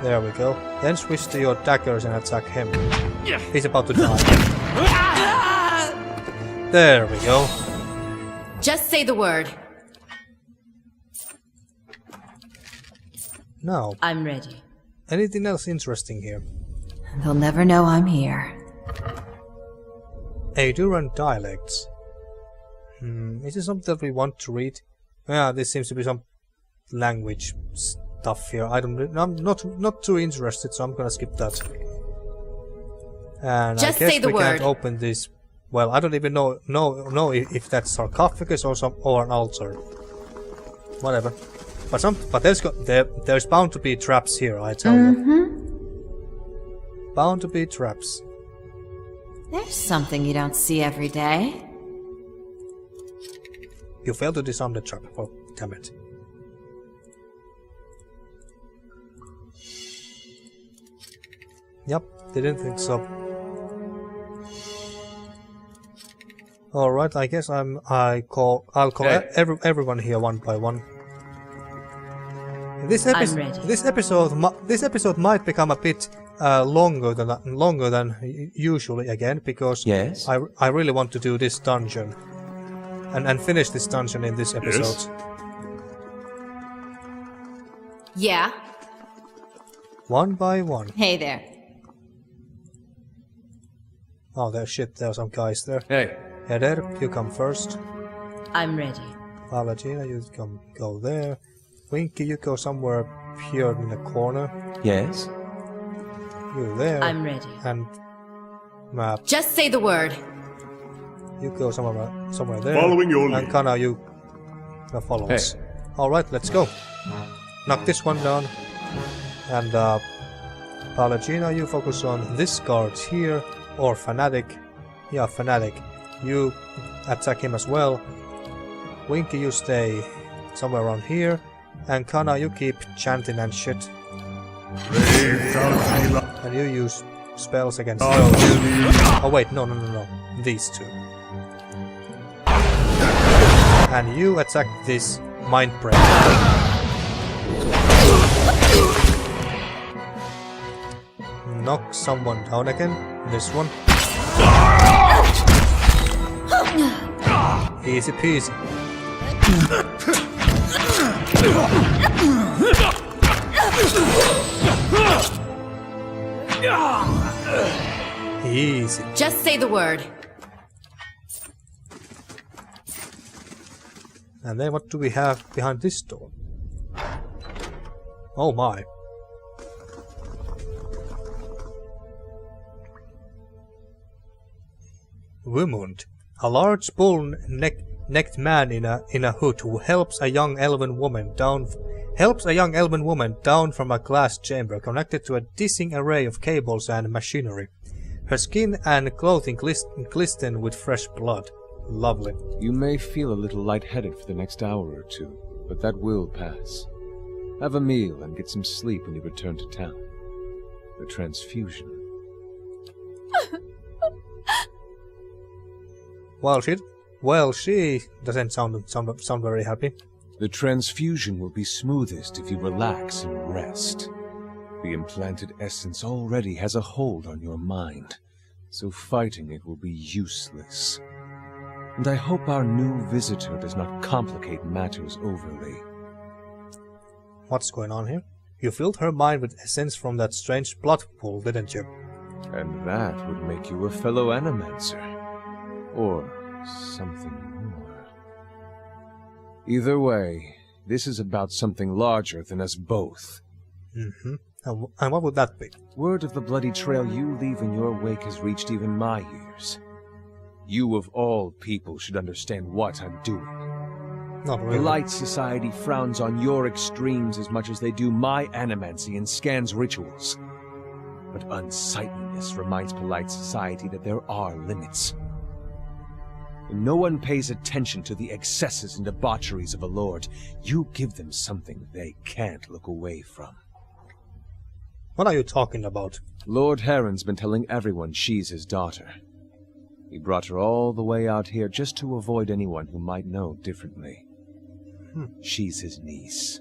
There we go. Then switch to your daggers and attack him. He's about to die. There we go. Just say the word. Now, I'm ready. anything else interesting here? They'll never know I'm here. Aeduran dialects. Is this something that we want to read? Yeah, this seems to be some language tough here. I'm not too interested, so I'm gonna skip that. And Just I guess say the we can't word. open this. Well, I don't even know if that's sarcophagus or an altar. Whatever. But there's bound to be traps here, I tell you. Bound to be traps. There's something you don't see every day. You failed to disarm the trap. Oh, damn it. Yep, didn't think so. Alright, I guess I'll call everyone here one by one. This episode might become a bit longer than usually again, because Yes? I really want to do this dungeon and finish this dungeon in this episode. Yes? Yeah? One by one. Hey there. Oh, there's some guys there. Hey. Eder, you come first. I'm ready. Palagina, you go there. Winky, you go somewhere here in the corner. Yes? You there. I'm ready. And Map, Just say the word. you go somewhere there. Following your And lead. Kana, you follow us. Alright, let's go. Knock this one down. And Palagina, you focus on this guard here. Or Fanatic. Yeah, Fanatic. You attack him as well. Winky, you stay somewhere around here. And Kana, you keep chanting and shit. And you use spells against those. Oh wait, no. These two. And you attack this Mind Break. Knock someone down again. This one. Easy peasy. Easy. Just say the word. And then what do we have behind this door? Oh my. Wymund, a large bull-necked man in a hood who helps a young elven woman down from a glass chamber connected to a dizzying array of cables and machinery. Her skin and clothing glisten with fresh blood. Lovely. You may feel a little lightheaded for the next hour or two, but that will pass. Have a meal and get some sleep when you return to town. The transfusion. Well, she doesn't sound very happy. The transfusion will be smoothest if you relax and rest. The implanted essence already has a hold on your mind, so fighting it will be useless. And I hope our new visitor does not complicate matters overly. What's going on here? You filled her mind with essence from that strange blood pool, didn't you? And that would make you a fellow animancer. Or something more. Either way, this is about something larger than us both. Mm-hmm. And what would that be? Word of the bloody trail you leave in your wake has reached even my ears. You of all people should understand what I'm doing. Not The really. Light Society frowns on your extremes as much as they do my animancy and Skaen's rituals. But unsightliness reminds polite society that there are limits. When no one pays attention to the excesses and debaucheries of a lord, you give them something they can't look away from. What are you talking about? Lord Harond's been telling everyone she's his daughter. He brought her all the way out here just to avoid anyone who might know differently. She's his niece,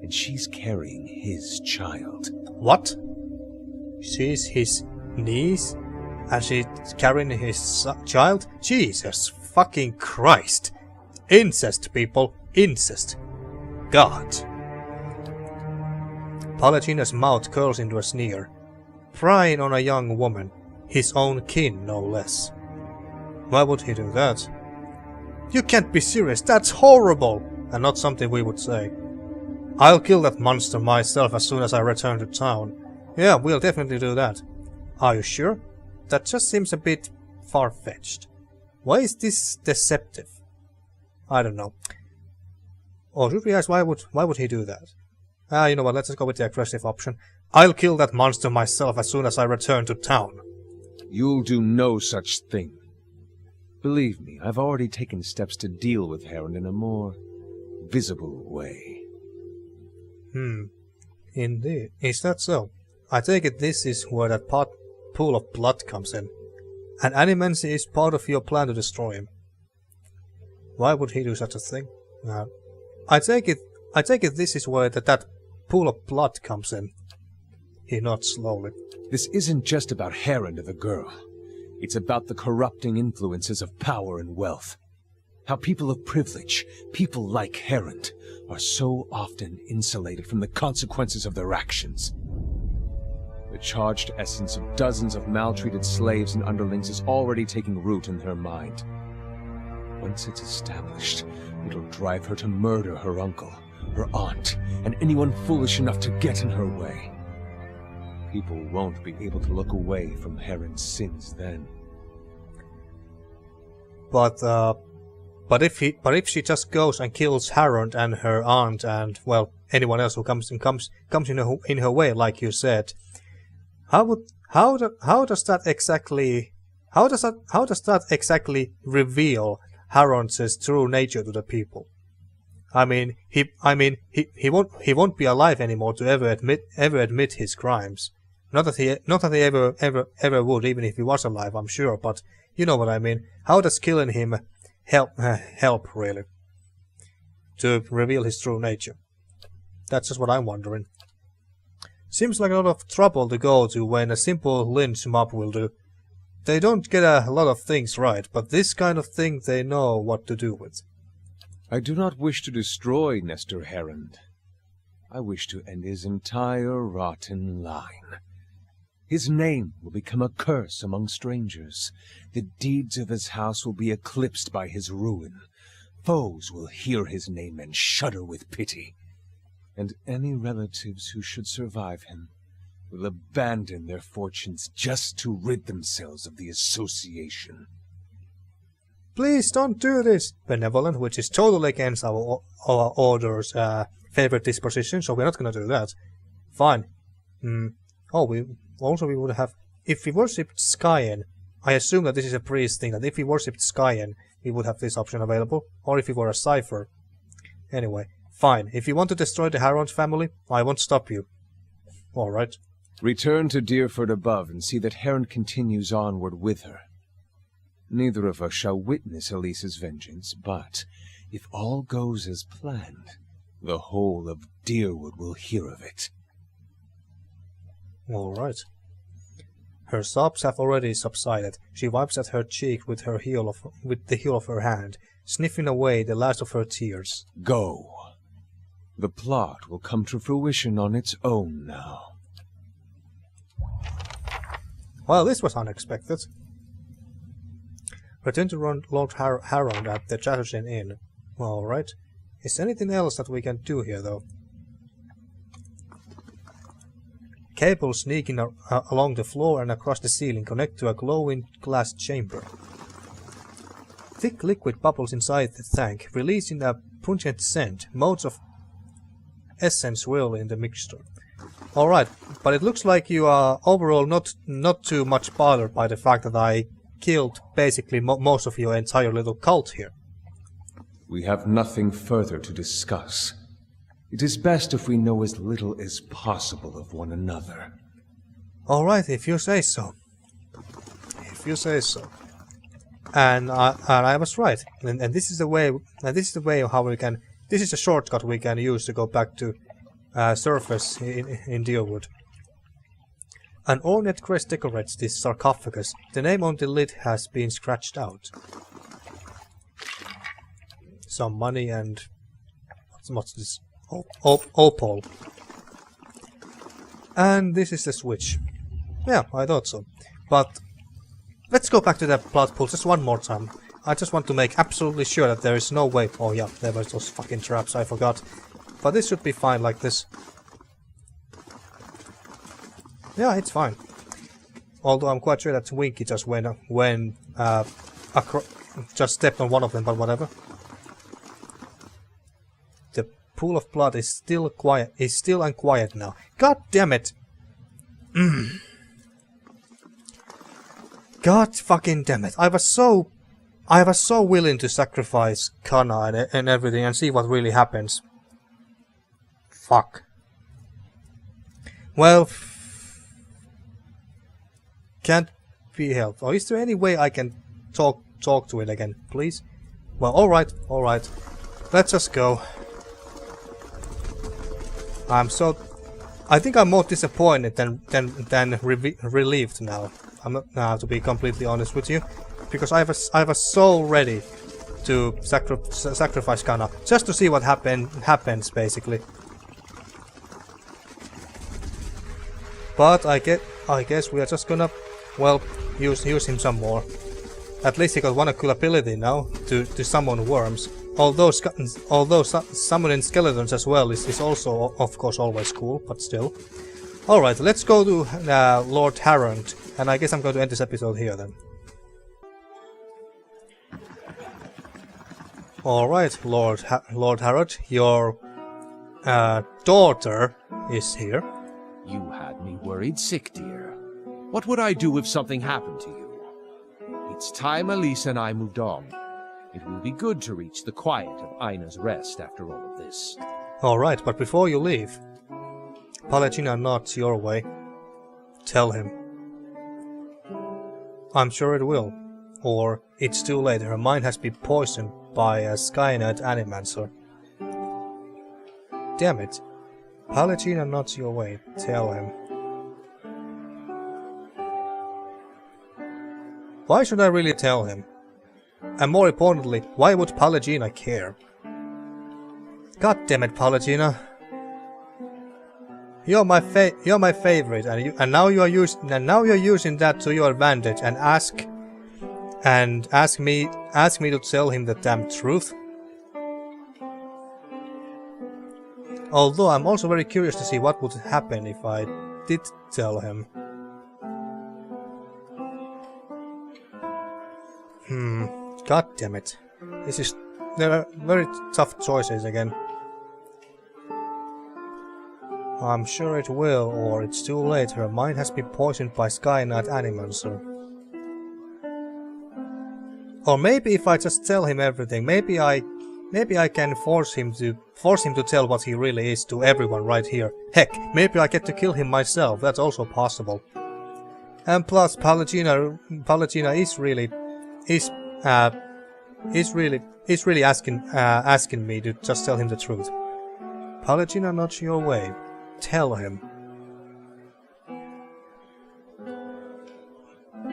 and she's carrying his child. What? She's his niece? And she's carrying his child? Jesus fucking Christ! Incest, people! Incest! God! Palagina's mouth curls into a sneer. Prying on a young woman. His own kin, no less. Why would he do that? You can't be serious, that's horrible! And not something we would say. I'll kill that monster myself as soon as I return to town. Yeah, we'll definitely do that. Are you sure? That just seems a bit far-fetched. Why is this deceptive? I don't know. Or should we ask why would he do that? You know what, let's just go with the aggressive option. I'll kill that monster myself as soon as I return to town. You'll do no such thing. Believe me, I've already taken steps to deal with Harond in a more visible way. Indeed. Is that so? I take it this is where that pool of blood comes in. And animancy is part of your plan to destroy him. Why would he do such a thing? I take it this is where that pool of blood comes in. He nods slowly. This isn't just about Harond or the girl. It's about the corrupting influences of power and wealth. How people of privilege, people like Harond, are so often insulated from the consequences of their actions. The charged essence of dozens of maltreated slaves and underlings is already taking root in her mind. Once it's established, it'll drive her to murder her uncle, her aunt, and anyone foolish enough to get in her way. People won't be able to look away from Harond's sins then. But if she just goes and kills Harond and her aunt and, well, anyone else who comes in her way, like you said, how does that exactly reveal Harond's true nature to the people? I mean, he won't be alive anymore to ever admit his crimes. Not that he ever would, even if he was alive, I'm sure. But you know what I mean. How does killing him help really to reveal his true nature? That's just what I'm wondering. Seems like a lot of trouble to go to when a simple lynch mob will do. They don't get a lot of things right, but this kind of thing they know what to do with. I do not wish to destroy Nestor Harond. I wish to end his entire rotten line. His name will become a curse among strangers. The deeds of his house will be eclipsed by his ruin. Foes will hear his name and shudder with pity. And any relatives who should survive him will abandon their fortunes just to rid themselves of the association. Please don't do this, Benevolent, which is totally against our order's favorite disposition, so we're not gonna do that. Fine. We would have... If we worshipped Skaen, I assume that this is a priest thing, that if we worshipped Skaen, we would have this option available, or if we were a cipher. Anyway, fine. If you want to destroy the Harond family, I won't stop you. Alright. Return to Deerford above and see that Harond continues onward with her. Neither of us shall witness Aelys's vengeance, but if all goes as planned, the whole of Deerwood will hear of it. Alright. Her sobs have already subsided. She wipes at her cheek with the heel of her hand, sniffing away the last of her tears. Go. The plot will come to fruition on its own now. Well, this was unexpected. Return to Lord Harond at the Churchill Inn. Alright. Is there anything else that we can do here, though? Cables sneaking along the floor and across the ceiling connect to a glowing glass chamber. Thick liquid bubbles inside the tank, releasing a pungent scent. Modes of essence swirl in the mixture. Alright, but it looks like you are overall not too much bothered by the fact that I killed basically most of your entire little cult here. We have nothing further to discuss. It is best if we know as little as possible of one another. Alright, if you say so. If you say so. And I was right. And this is the way. And this is the way of how we can. This is a shortcut we can use to go back to surface in Deerwood. An ornate crest decorates this sarcophagus. The name on the lid has been scratched out. Some money and what's this? Opal. And this is the switch. Yeah, I thought so. But let's go back to that plot pool just one more time. I just want to make absolutely sure that there is no way... Oh yeah, there were those fucking traps, I forgot. but this should be fine like this. Yeah, it's fine. Although I'm quite sure that Winky just just stepped on one of them, but whatever. The pool of blood is still quiet. Is still unquiet now. God damn it! God fucking damn it! I was so willing to sacrifice Kana and everything and see what really happens. Fuck. Well, can't be helped. Or is there any way I can talk to it again, please? Well, alright. Let's just go. I think I'm more disappointed than relieved now. I'm not now, to be completely honest with you, because I was so ready to sacrifice Kana just to see what happens basically. But I guess we are just gonna, well, use him some more. At least he got one cool ability now to summon worms. Although summoning skeletons as well is also, of course, always cool, but still. Alright, let's go to Lord Harond, and I guess I'm going to end this episode here then. Alright, Lord Harond, your daughter is here. You had me worried sick, dear. What would I do if something happened to you? It's time Aelys and I moved on. It will be good to reach the quiet of Aina's rest after all of this. Alright, but before you leave, Pallegina nods your way. Tell him. I'm sure it will. Or it's too late, her mind has been poisoned by a Skaen animancer. Damn it. Pallegina nods your way. Tell him. Why should I really tell him? And more importantly, why would Pallegina care? God damn it, Pallegina! You're my favorite, and now you're using that to your advantage and ask me to tell him the damn truth. Although I'm also very curious to see what would happen if I did tell him. God damn it. There are very tough choices again. I'm sure it will, or it's too late. Her mind has been poisoned by Skaen animancer. Or maybe if I just tell him everything, maybe I can force him to tell what he really is to everyone right here. Heck, maybe I get to kill him myself. That's also possible. And plus, Pallegina is really asking me to just tell him the truth. Pallegina nods your way. Tell him.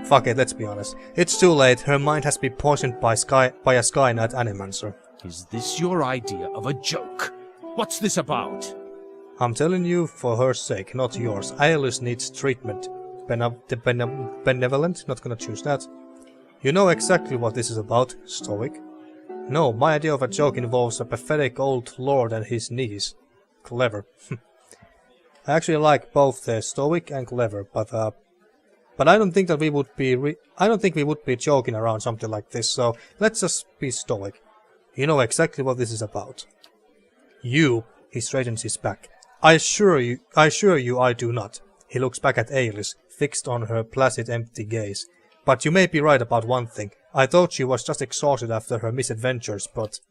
Fuck it, let's be honest. It's too late. Her mind has been poisoned by a Skaen animancer. Is this your idea of a joke? What's this about? I'm telling you for her sake, not yours. Aelys needs treatment. Benevolent? Not gonna choose that. You know exactly what this is about, Stoic. No, my idea of a joke involves a pathetic old lord and his niece. Clever. I actually like both the Stoic and Clever, but I don't think that we would be joking around something like this. So let's just be Stoic. You know exactly what this is about. You, he straightens his back. I assure you I do not. He looks back at Aelys, fixed on her placid empty gaze. But you may be right about one thing. I thought she was just exhausted after her misadventures, but...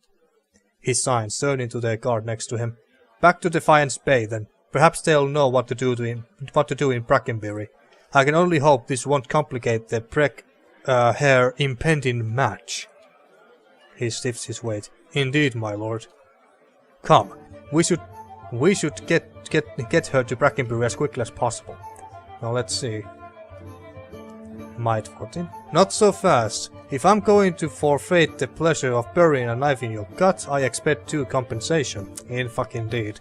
He signs, turning to the guard next to him. Back to Defiance Bay, then. Perhaps they'll know what to do in Brackenbury. I can only hope this won't complicate the Hair impending match. He stiffs his weight. Indeed, my lord. Come, we should get her to Brackenbury as quickly as possible. Now let's see. Might 14. Not so fast. If I'm going to forfeit the pleasure of burying a knife in your gut, I expect 2 compensation. In fucking deed.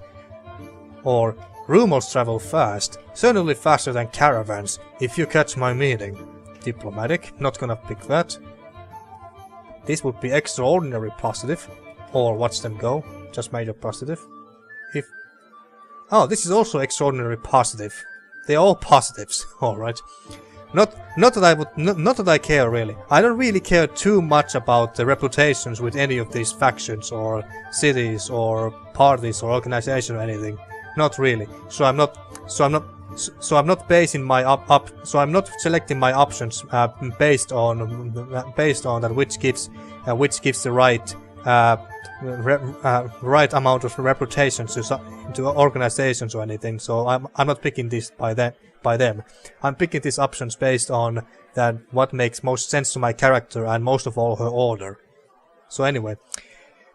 Or, rumors travel fast. Certainly faster than caravans, if you catch my meaning. Diplomatic, not gonna pick that. This would be extraordinary positive. Or watch them go, just major positive. Oh, this is also extraordinarily positive. They're all positives, alright. Not that I care really. I don't really care too much about the reputations with any of these factions or cities or parties or organizations or anything. Not really. So I'm not basing my so I'm not selecting my options based on that which gives the right amount of reputation to organizations or anything. So I'm not picking this by them. I'm picking these options based on that what makes most sense to my character and most of all her order. So anyway,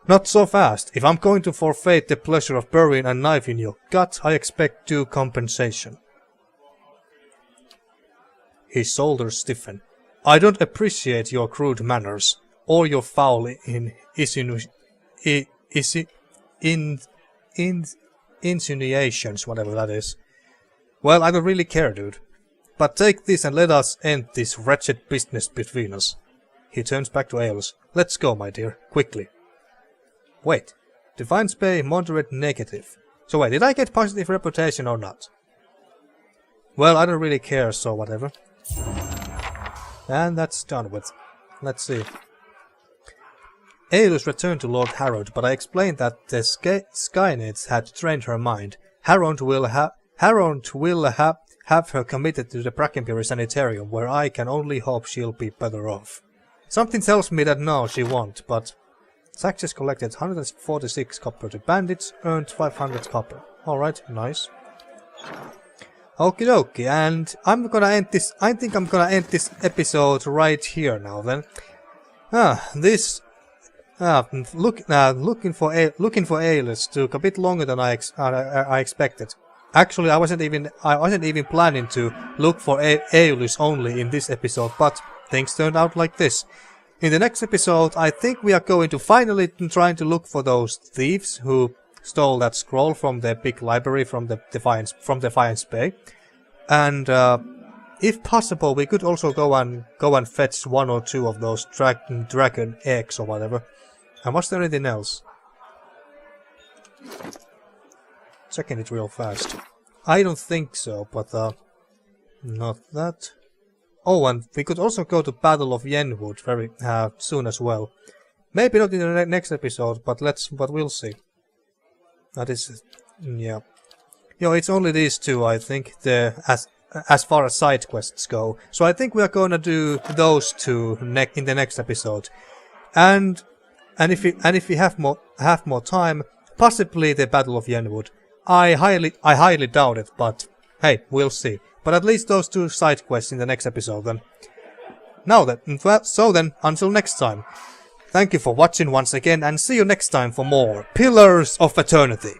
not so fast. If I'm going to forfeit the pleasure of burying a knife in your gut, I expect due compensation. His shoulders stiffen. I don't appreciate your crude manners or your foul insinuations, whatever that is. Well, I don't really care, dude. But take this and let us end this wretched business between us. He turns back to Aelys. Let's go, my dear. Quickly. Wait. Defiance pay moderate negative. So wait, did I get positive reputation or not? Well, I don't really care, so whatever. And that's done with. Let's see. Aelys returned to Lord Harond, but I explained that the Skaenites had trained her mind. Harond will have her committed to the Brackenbury Sanitarium, where I can only hope she'll be better off. Something tells me that no, she won't, but... Saxes collected 146 copper to bandits, earned 500 copper. Alright, nice. Okie dokie, and I'm gonna end this... I think I'm gonna end this episode right here now then. Looking for Aelys took a bit longer than I expected. Actually, I wasn't even planning to look for Aelys only in this episode, but things turned out like this. In the next episode, I think we are going to finally try to look for those thieves who stole that scroll from the big library from Defiance Bay, and if possible, we could also go and fetch one or two of those dragon eggs or whatever. And was there anything else? Checking it real fast. I don't think so, but not that. Oh, and we could also go to Battle of Yenwood very soon as well. Maybe not in the next episode, but we'll see. That is, yeah. It's only these two, I think, as far as side quests go. So I think we are gonna do those two in the next episode, and if we have more time, possibly the Battle of Yenwood. I highly doubt it, but hey, we'll see. But at least those two side quests in the next episode then. Now then, so then, until next time. Thank you for watching once again, and see you next time for more Pillars of Eternity.